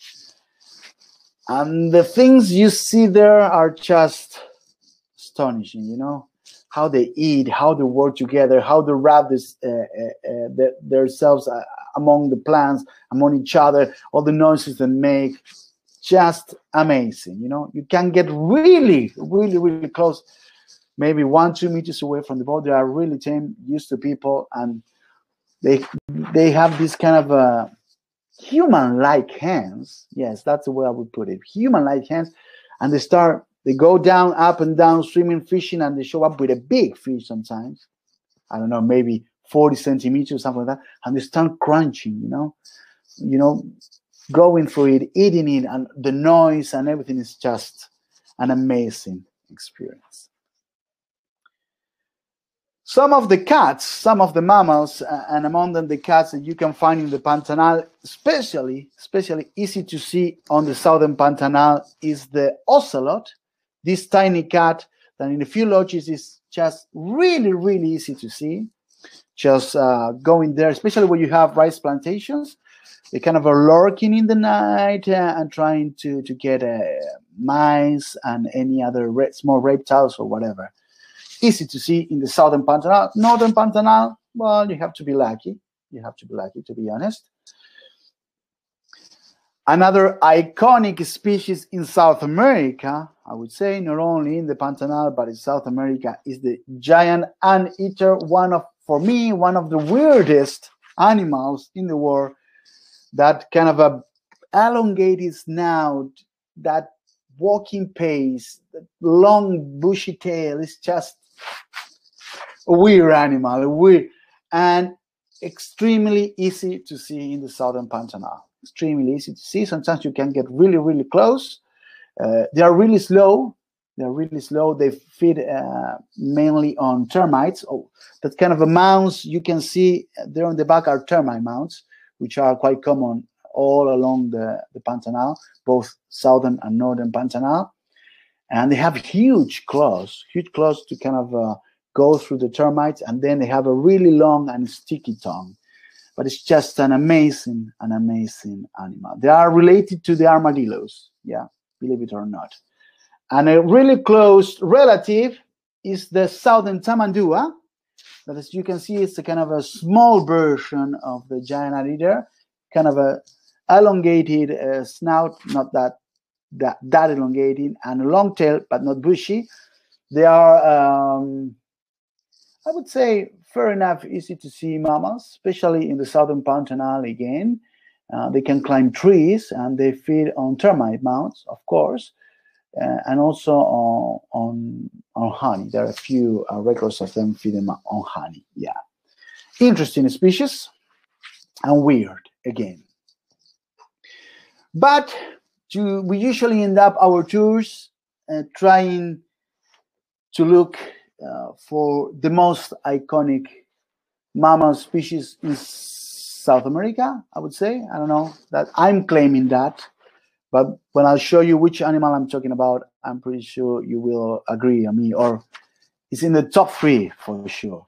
And the things you see there are just astonishing, you know, how they eat, how they work together, how they wrap themselves among the plants, among each other, all the noises they make, just amazing. You know, you can get really close, maybe 1-2 meters away from the boat. They are really tame, used to people, and they have this kind of human-like hands. Yes, that's the way I would put it. Human-like hands, and they go down, up and down, swimming, fishing, and they show up with a big fish sometimes. I don't know, maybe 40 centimeters, something like that, and they start crunching. You know, going for it, eating it, and the noise and everything is just an amazing experience. Some of the cats, some of the mammals, and among them the cats that you can find in the Pantanal, especially easy to see on the southern Pantanal, is the Ocelot, this tiny cat that in a few lodges is just really, really easy to see. Just going there, especially when you have rice plantations, they kind of are lurking in the night and trying to get mice and any other small reptiles or whatever. Easy to see in the southern Pantanal. Northern Pantanal, well, you have to be lucky. You have to be lucky, to be honest. Another iconic species in South America, I would say, not only in the Pantanal, but in South America, is the giant anteater, for me, one of the weirdest animals in the world. That kind of a elongated snout, that walking pace, that long bushy tail is just a weird animal, and extremely easy to see in the southern Pantanal. Extremely easy to see. Sometimes you can get really, really close. They are really slow. They feed mainly on termites. Oh, that kind of a mounds you can see there on the back are termite mounds, which are quite common all along the Pantanal, both southern and northern Pantanal. And they have huge claws to kind of go through the termites, and then they have a really long and sticky tongue. But it's just an amazing animal. They are related to the armadillos, yeah, believe it or not. And a really close relative is the southern tamandua, that, as you can see, it's a kind of a small version of the giant anteater, kind of a elongated snout, not that elongated, and a long tail, but not bushy. They are, I would say, fair enough, easy to see mammals, especially in the southern Pantanal again. They can climb trees, and they feed on termite mounds, of course, and also on honey. There are a few records of them feeding on honey. Yeah, interesting species and weird again. But we usually end up our tours trying to look for the most iconic mammal species in South America, I would say. I don't know that I'm claiming that, but when I'll show you which animal I'm talking about, I'm pretty sure you will agree on me, or it's in the top 3 for sure,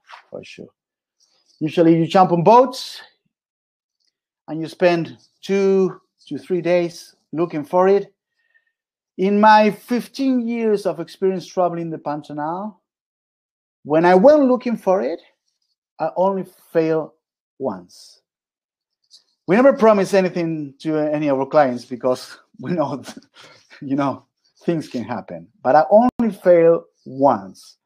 Usually you jump on boats and you spend 2 to 3 days looking for it. In my 15 years of experience traveling the Pantanal, when I went looking for it, I only failed once. We never promise anything to any of our clients because we know, things can happen. But I only failed once.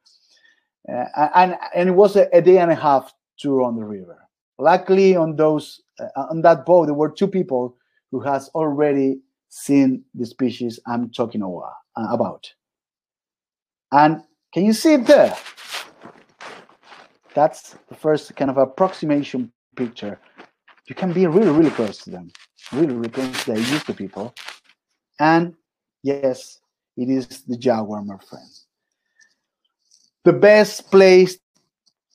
And it was a day and a half tour on the river. Luckily, on that boat, there were 2 people who has already seen the species I'm talking about. And can you see it there? That's the first kind of approximation picture. You can be really, really close to them. Really, really close. They're used to people. And yes, it is the jaguar, my friend. The best place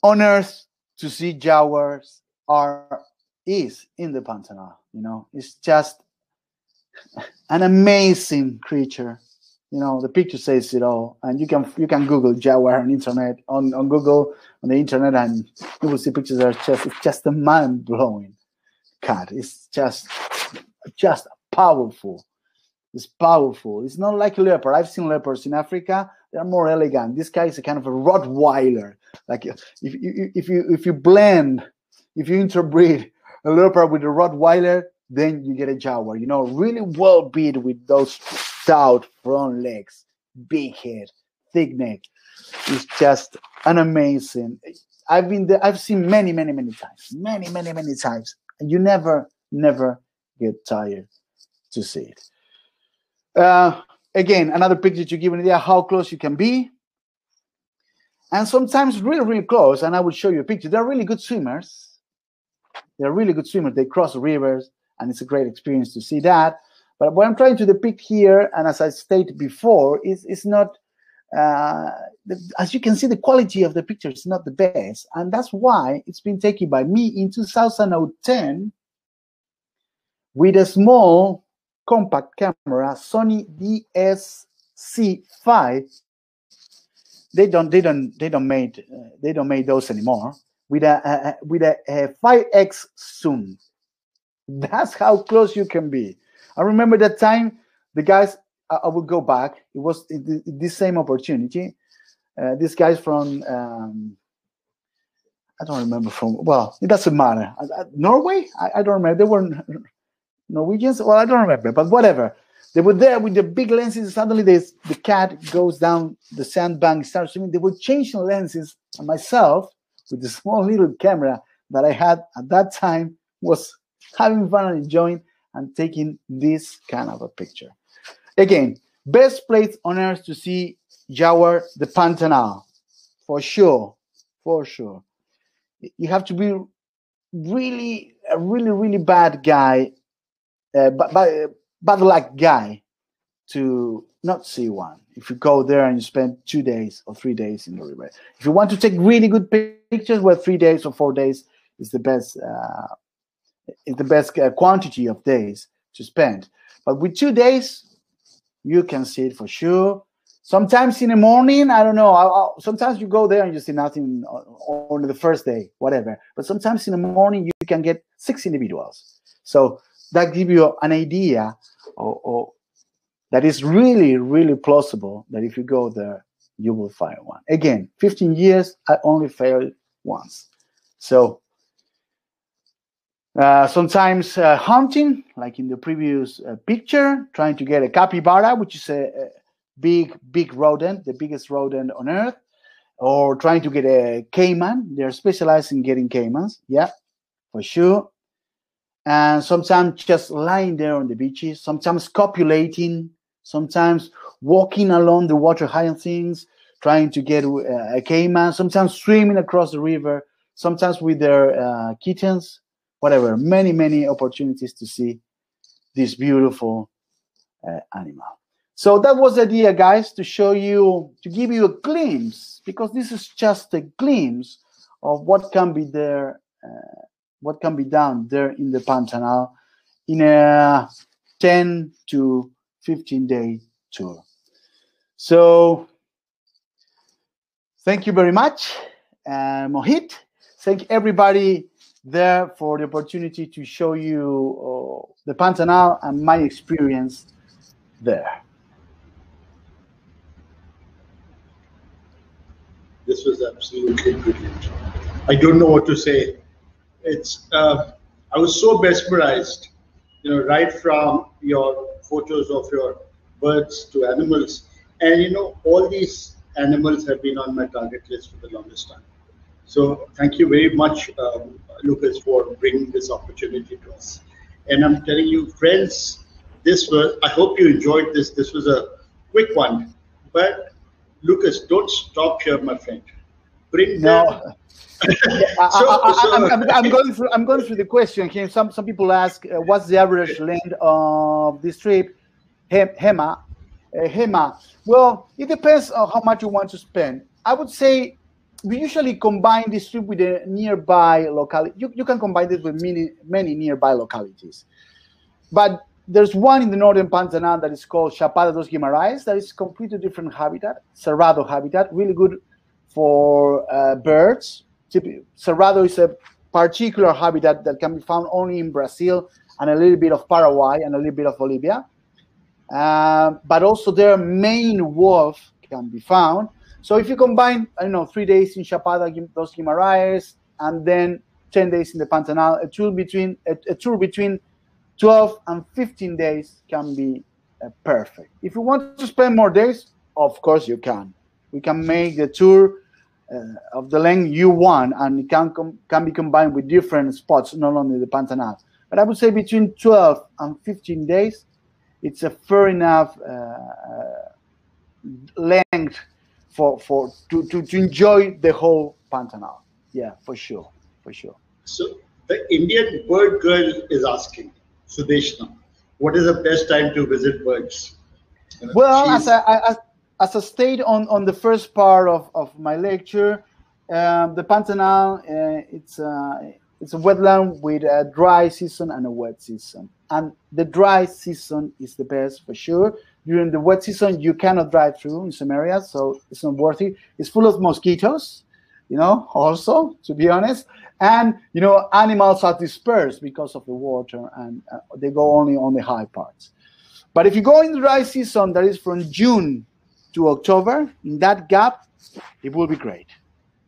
on earth to see jaguars is in the Pantanal. It's just an amazing creature. The picture says it all, and you can Google jaguar on internet on Google on the internet, and you will see pictures that it's just a mind-blowing cat. It's just powerful. It's powerful. It's not like a leopard. I've seen leopards in Africa. They're more elegant. This guy is a kind of a Rottweiler. Like if you interbreed a leopard with a Rottweiler, then you get a jaguar. Really well built with those stout front legs, big head, thick neck. It's just an amazing. I've been there. I've seen many times, many times, and you never get tired to see it. Again, another picture to give an idea how close you can be, and sometimes really, really close. And I will show you a picture. They're really good swimmers. They cross the rivers, and it's a great experience to see that. But what I'm trying to depict here, and as I stated before, is not as you can see, the quality of the picture is not the best, and that's why it's been taken by me in 2010 with a small compact camera, Sony DSC5. They don't make those anymore. With a 5x zoom. That's how close you can be. I remember that time, the guys. I will go back. It was this same opportunity. These guys from I don't remember from. Well, it doesn't matter. Norway. I don't remember. They were Norwegians. Well, I don't remember. But whatever. They were there with the big lenses. Suddenly, the cat goes down the sandbank, starts swimming. They were changing lenses, and myself, with the small little camera that I had at that time, was having fun and enjoying and taking this kind of a picture. Again, best place on earth to see jaguar, the Pantanal, for sure, for sure. You have to be a really bad guy, bad luck guy to not see one. If you go there and you spend 2 days or 3 days in the river. If you want to take really good pictures, well, 3 days or 4 days is the best. Quantity of days to spend. But with 2 days, you can see it for sure. Sometimes in the morning, I don't know. Sometimes you go there and you see nothing on the first day, whatever. But sometimes in the morning, you can get 6 individuals. So that gives you an idea or that is really plausible that if you go there, you will find one. Again, 15 years, I only failed once. So sometimes hunting, like in the previous picture, trying to get a capybara, which is a big rodent, the biggest rodent on earth, or trying to get a caiman. They're specialized in getting caimans, yeah, for sure. And sometimes just lying there on the beaches, sometimes copulating, sometimes walking along the water hyacinths, trying to get a caiman, sometimes swimming across the river, sometimes with their kittens, whatever. Many opportunities to see this beautiful animal. So that was the idea, guys, to show you, to give you a glimpse, because this is just a glimpse of what can be there, what can be done there in the Pantanal in a 10 to 15-day tour. So thank you very much, Mohit. Thank everybody there for the opportunity to show you the Pantanal and my experience there. This was absolutely brilliant. I don't know what to say. It's I was so mesmerized, right from your photos of your birds to animals, and all these animals have been on my target list for the longest time. So thank you very much, Lucas, for bringing this opportunity to us. And I'm telling you, friends, I hope you enjoyed this. This was a quick one, but Lucas, don't stop here, my friend. Bring them. I'm going through the question here. Some people ask, what's the average length of this trip? Hema. Well, it depends on how much you want to spend. I would say we usually combine this trip with a nearby locality. You can combine this with many nearby localities. But there's one in the northern Pantanal that is called Chapada dos Guimarães. That is completely different habitat, Cerrado habitat, really good for birds. Cerrado is a particular habitat that can be found only in Brazil and a little bit of Paraguay and a little bit of Bolivia. But also their main wolf can be found. So if you combine, 3 days in Chapada dos Guimarães and then 10 days in the Pantanal, a tour between 12 and 15 days can be perfect. If you want to spend more days, of course you can. We can make the tour of the length you want, and it can be combined with different spots, not only the Pantanal. But I would say between 12 and 15 days, it's a fair enough length to enjoy the whole Pantanal. Yeah, for sure. So the Indian bird girl is asking, Sudeshna, what is the best time to visit birds? Well, as I stated on the first part of my lecture, the Pantanal, it's a wetland with a dry season and a wet season. And the dry season is the best for sure. During the wet season, you cannot drive through in some areas, so it's not worth it. It's full of mosquitoes, also, to be honest. And, animals are dispersed because of the water, and they go only on the high parts. But if you go in the dry season, that is from June to October, in that gap, it will be great.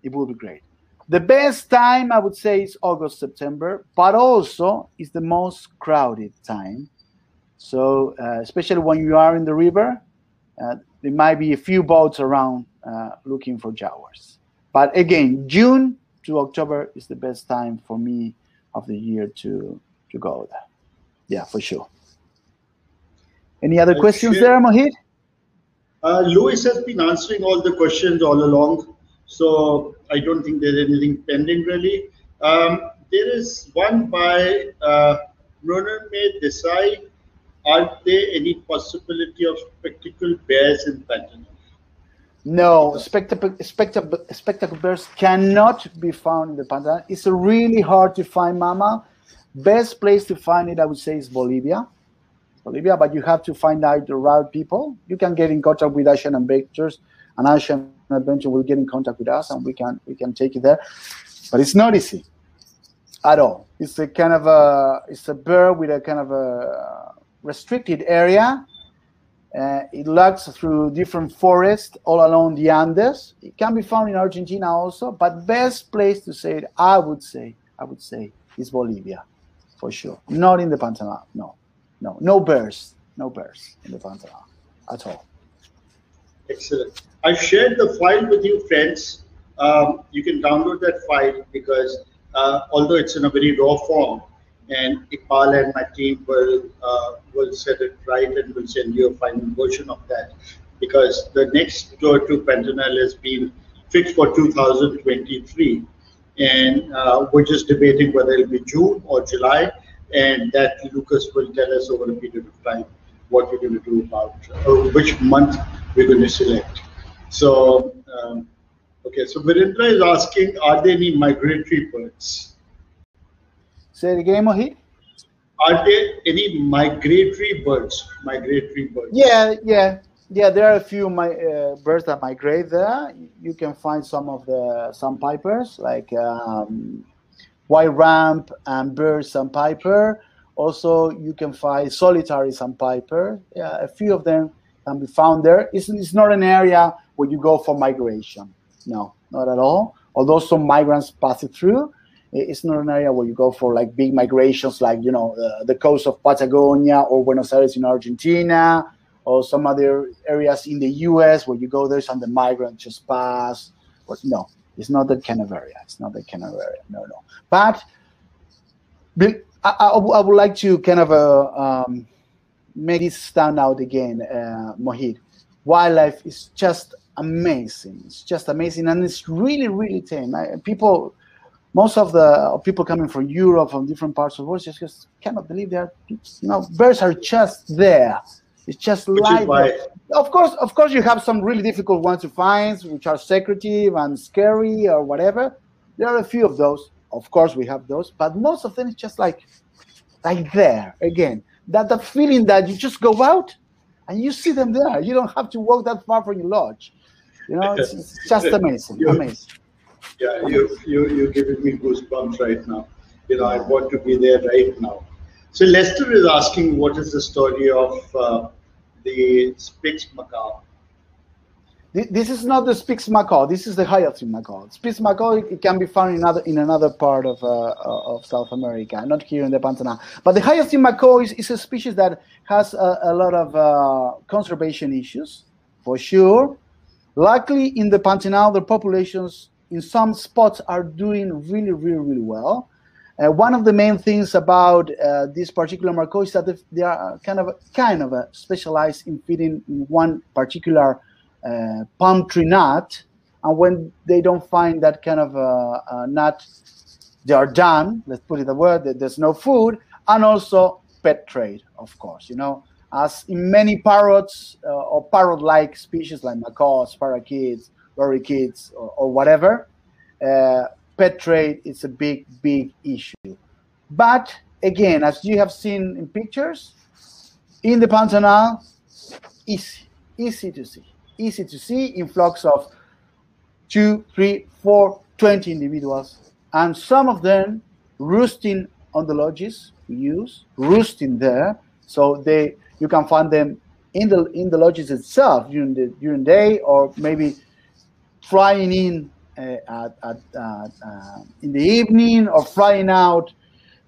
It will be great. The best time, I would say, is August, September, but also is the most crowded time. So especially when you are in the river, there might be a few boats around looking for jaguars. But again, June to October is the best time for me of the year to go there. Yeah, for sure. Any other questions there, Mohit? Louis has been answering all the questions all along, so I don't think there's anything pending really. There is one by Roname Desai. Are there any possibility of spectacled bears in Pantanal? No, spectacled bears cannot be found in the Pantanal. It's really hard to find mammal. Best place to find it, I would say, is Bolivia, but you have to find out the right people. You can get in contact with Asian Adventures, and Asian Adventure will get in contact with us, and we can take it there. But it's not easy at all. It's a bird with a kind of a restricted area. It lurks through different forests all along the Andes. It can be found in Argentina also, but best place to say it, I would say, is Bolivia, for sure. Not in the Pantanal. No bears in the Pantanal at all. Excellent. I shared the file with you, friends. You can download that file because although it's in a very raw form, and Iqbal and my team will set it right and will send you a final version of that, because the next tour to Pantanal has been fixed for 2023, and we're just debating whether it'll be June or July, and that Lucas will tell us over a period of time what we're going to do about which month we're going to select. So, okay, so Virendra is asking, are there any migratory birds? Say it again, Mohit. Are there any migratory birds? Yeah. There are a few birds that migrate there. You can find some of the sandpipers, like white ramp and bird sandpiper. Also, you can find solitary sandpiper. Yeah, a few of them can be found there. It's not an area where you go for migration. No, not at all. Although some migrants pass it through, it's not an area where you go for like big migrations, like the coast of Patagonia or Buenos Aires in Argentina, or some other areas in the U.S. where you go there and the migrant just pass. But no, it's not that kind of area. No. But I would like to kind of make it stand out again, Mohit. Wildlife is just amazing. It's just amazing, and it's really, really tame. Most of the people coming from Europe, from different parts of the world, just cannot believe birds are just there. It's just live. Of course, you have some really difficult ones to find, which are secretive and scary or whatever. There are a few of those. Of course, we have those, but most of them is just like there again. That feeling that you just go out and you see them there. You don't have to walk that far from your lodge. It's just amazing. Amazing. Yeah, you're giving me goosebumps right now. I want to be there right now. So Lester is asking, what is the story of the Spix macaw? This is not the Spix macaw. This is the Hyacinth macaw. Spix macaw, it can be found in another part of South America, not here in the Pantanal. But the Hyacinth macaw is a species that has a lot of conservation issues, for sure. Luckily, in the Pantanal, the populations in some spots are doing really, really, really well. One of the main things about this particular macaw is that they are kind of specialized in feeding one particular palm tree nut, and when they don't find that kind of nut, they are done. Let's put it that way. There's no food, and also pet trade, of course. as in many parrots or parrot-like species like macaws, parakeets, lorikeets, or whatever, pet trade is a big, big issue. But again, as you have seen in pictures, in the Pantanal, easy to see in flocks of 2, 3, 4, 20 individuals, and some of them roosting on the lodges we use, roosting there, so you can find them in the lodges itself during the day, or maybe flying in in the evening, or flying out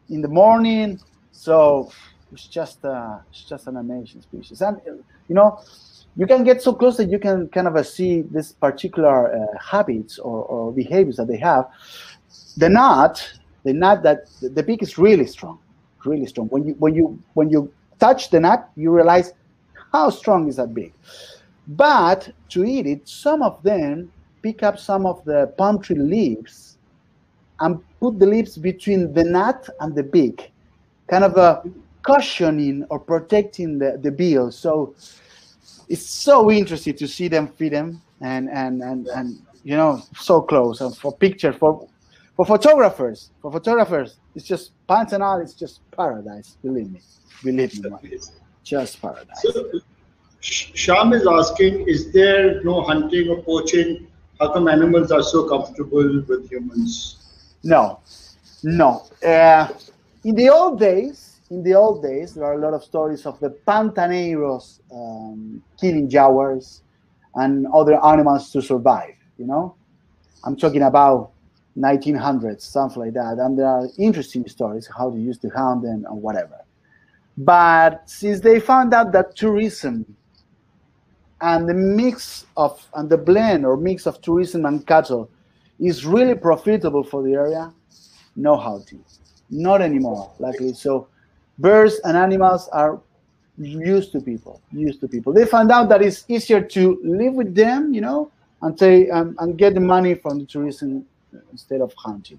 in the morning. So it's just an amazing species, and you can get so close that you can kind of see this particular habits or behaviors that they have. The knot that the beak is really strong, really strong. When you touch the knot, you realize how strong is that beak. But to eat it, some of them pick up some of the palm tree leaves and put the leaves between the knot and the beak, kind of cushioning or protecting the bill. So it's so interesting to see them feed them, and so close. And for pictures, for photographers, it's just Pantanal. It's just paradise. Believe me, just paradise. So, Sham is asking, is there no hunting or poaching? How come animals are so comfortable with humans? No. In the old days, there are a lot of stories of the pantaneros killing jaguars and other animals to survive. I'm talking about 1900s, something like that. And there are interesting stories how they used to hunt them and whatever. But since they found out that tourism and the blend or mix of tourism and cattle is really profitable for the area, no hunting, not anymore, luckily. So birds and animals are used to people. They found out that it's easier to live with them, and get the money from the tourism instead of hunting.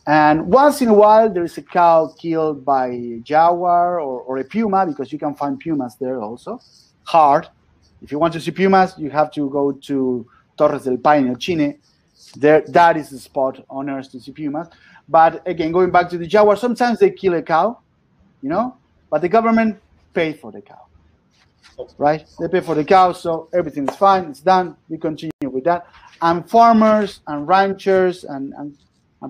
And once in a while, there is a cow killed by a jaguar or a puma, because you can find pumas there also. Hard. If you want to see pumas, you have to go to Torres del Paine, El Chine. There, that is the spot on Earth to see pumas. But again, going back to the jaguar, sometimes they kill a cow, but the government paid for the cow, right? They pay for the cow, so everything is fine. It's done. We continue with that. And farmers and ranchers and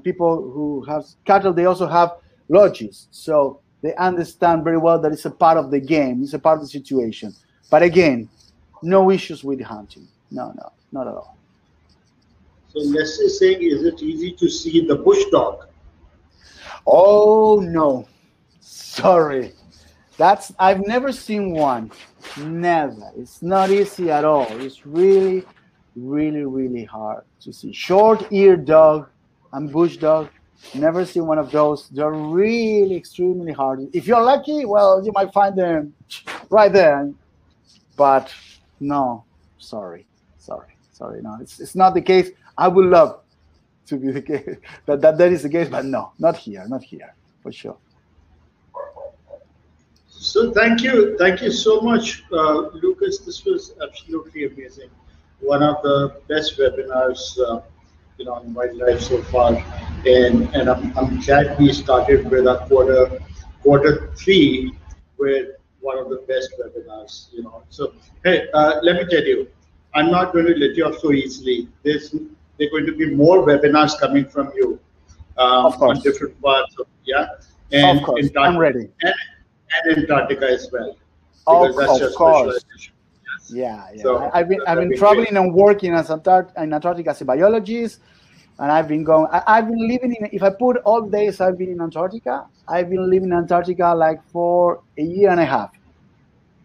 people who have cattle, they also have lodges. So they understand very well that it's a part of the game. It's a part of the situation. But again, no issues with hunting. No, not at all. So Leslie is saying, is it easy to see the bush dog? Oh, no. Sorry. I've never seen one. Never. It's not easy at all. It's really, really, really hard to see. Short-eared dog and bush dog, never seen one of those. They're really extremely hard. If you're lucky, well, you might find them right there. But no, sorry, no, it's not the case. I would love to be the case that is the case, but no, not here, for sure. So thank you so much, Lucas. This was absolutely amazing. One of the best webinars, on wildlife so far, and I'm glad we started with our quarter 3 with one of the best webinars. So hey, let me tell you, I'm not going to let you off so easily. There are going to be more webinars coming from you on different parts of and of course. I'm ready. And Antarctica as well. Of course. Yeah. So, I've been traveling and working in Antarctica as a biologist, and I've been living in. If I put all days I've been in Antarctica, I've been living in Antarctica like for a year and a half.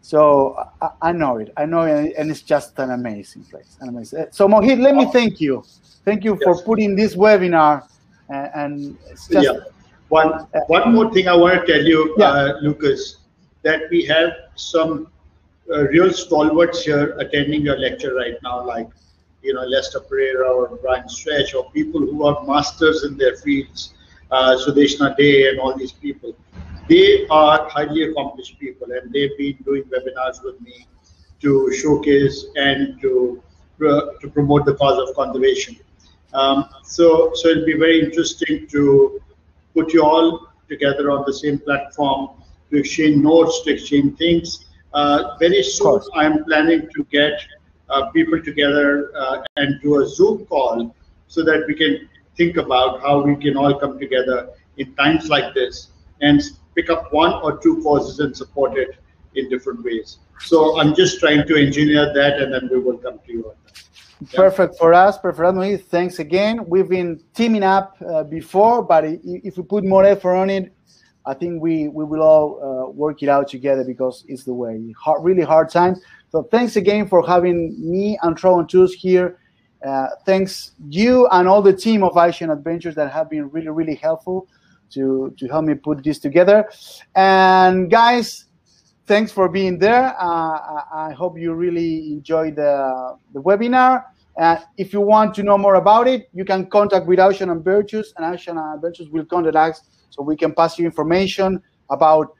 So I know it, and it's just an amazing place. So Mohit, let me thank you for putting this webinar, and it's just. One more thing I want to tell you, Lucas, that we have some real stalwarts here attending your lecture right now, like Lester Pereira or Brian Stretch, or people who are masters in their fields, Sudesh Nanday and all these people. They are highly accomplished people, and they've been doing webinars with me to showcase and to promote the cause of conservation. So it'll be very interesting to put you all together on the same platform to exchange notes, to exchange things. Very soon, I'm planning to get people together and do a Zoom call so that we can think about how we can all come together in times like this and pick up one or two causes and support it in different ways. So I'm just trying to engineer that, and then we will come to you on that. Perfect for us. Perfect. Mohit, thanks again. We've been teaming up before, but if we put more effort on it, I think we will all work it out together, because it's the way. Really hard times. So thanks again for having me and Throw on Tours here. Thanks you and all the team of Asian Adventures that have been really, really helpful to help me put this together. And guys, thanks for being there. I hope you really enjoyed the webinar. If you want to know more about it, you can contact with Asian Adventures, and Asian Adventures will contact us so we can pass you information about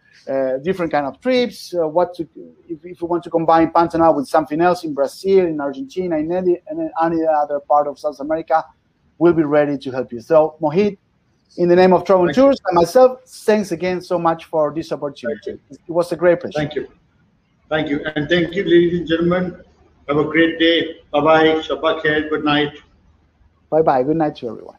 different kind of trips, if you want to combine Pantanal with something else in Brazil, in Argentina, in any other part of South America, we'll be ready to help you. So, Mohit, in the name of Throw on Tours and myself, thanks again so much for this opportunity. It was a great pleasure. Thank you. Thank you. And thank you, ladies and gentlemen. Have a great day. Bye-bye. Shabbat khair. Good night. Bye-bye. Good night to everyone.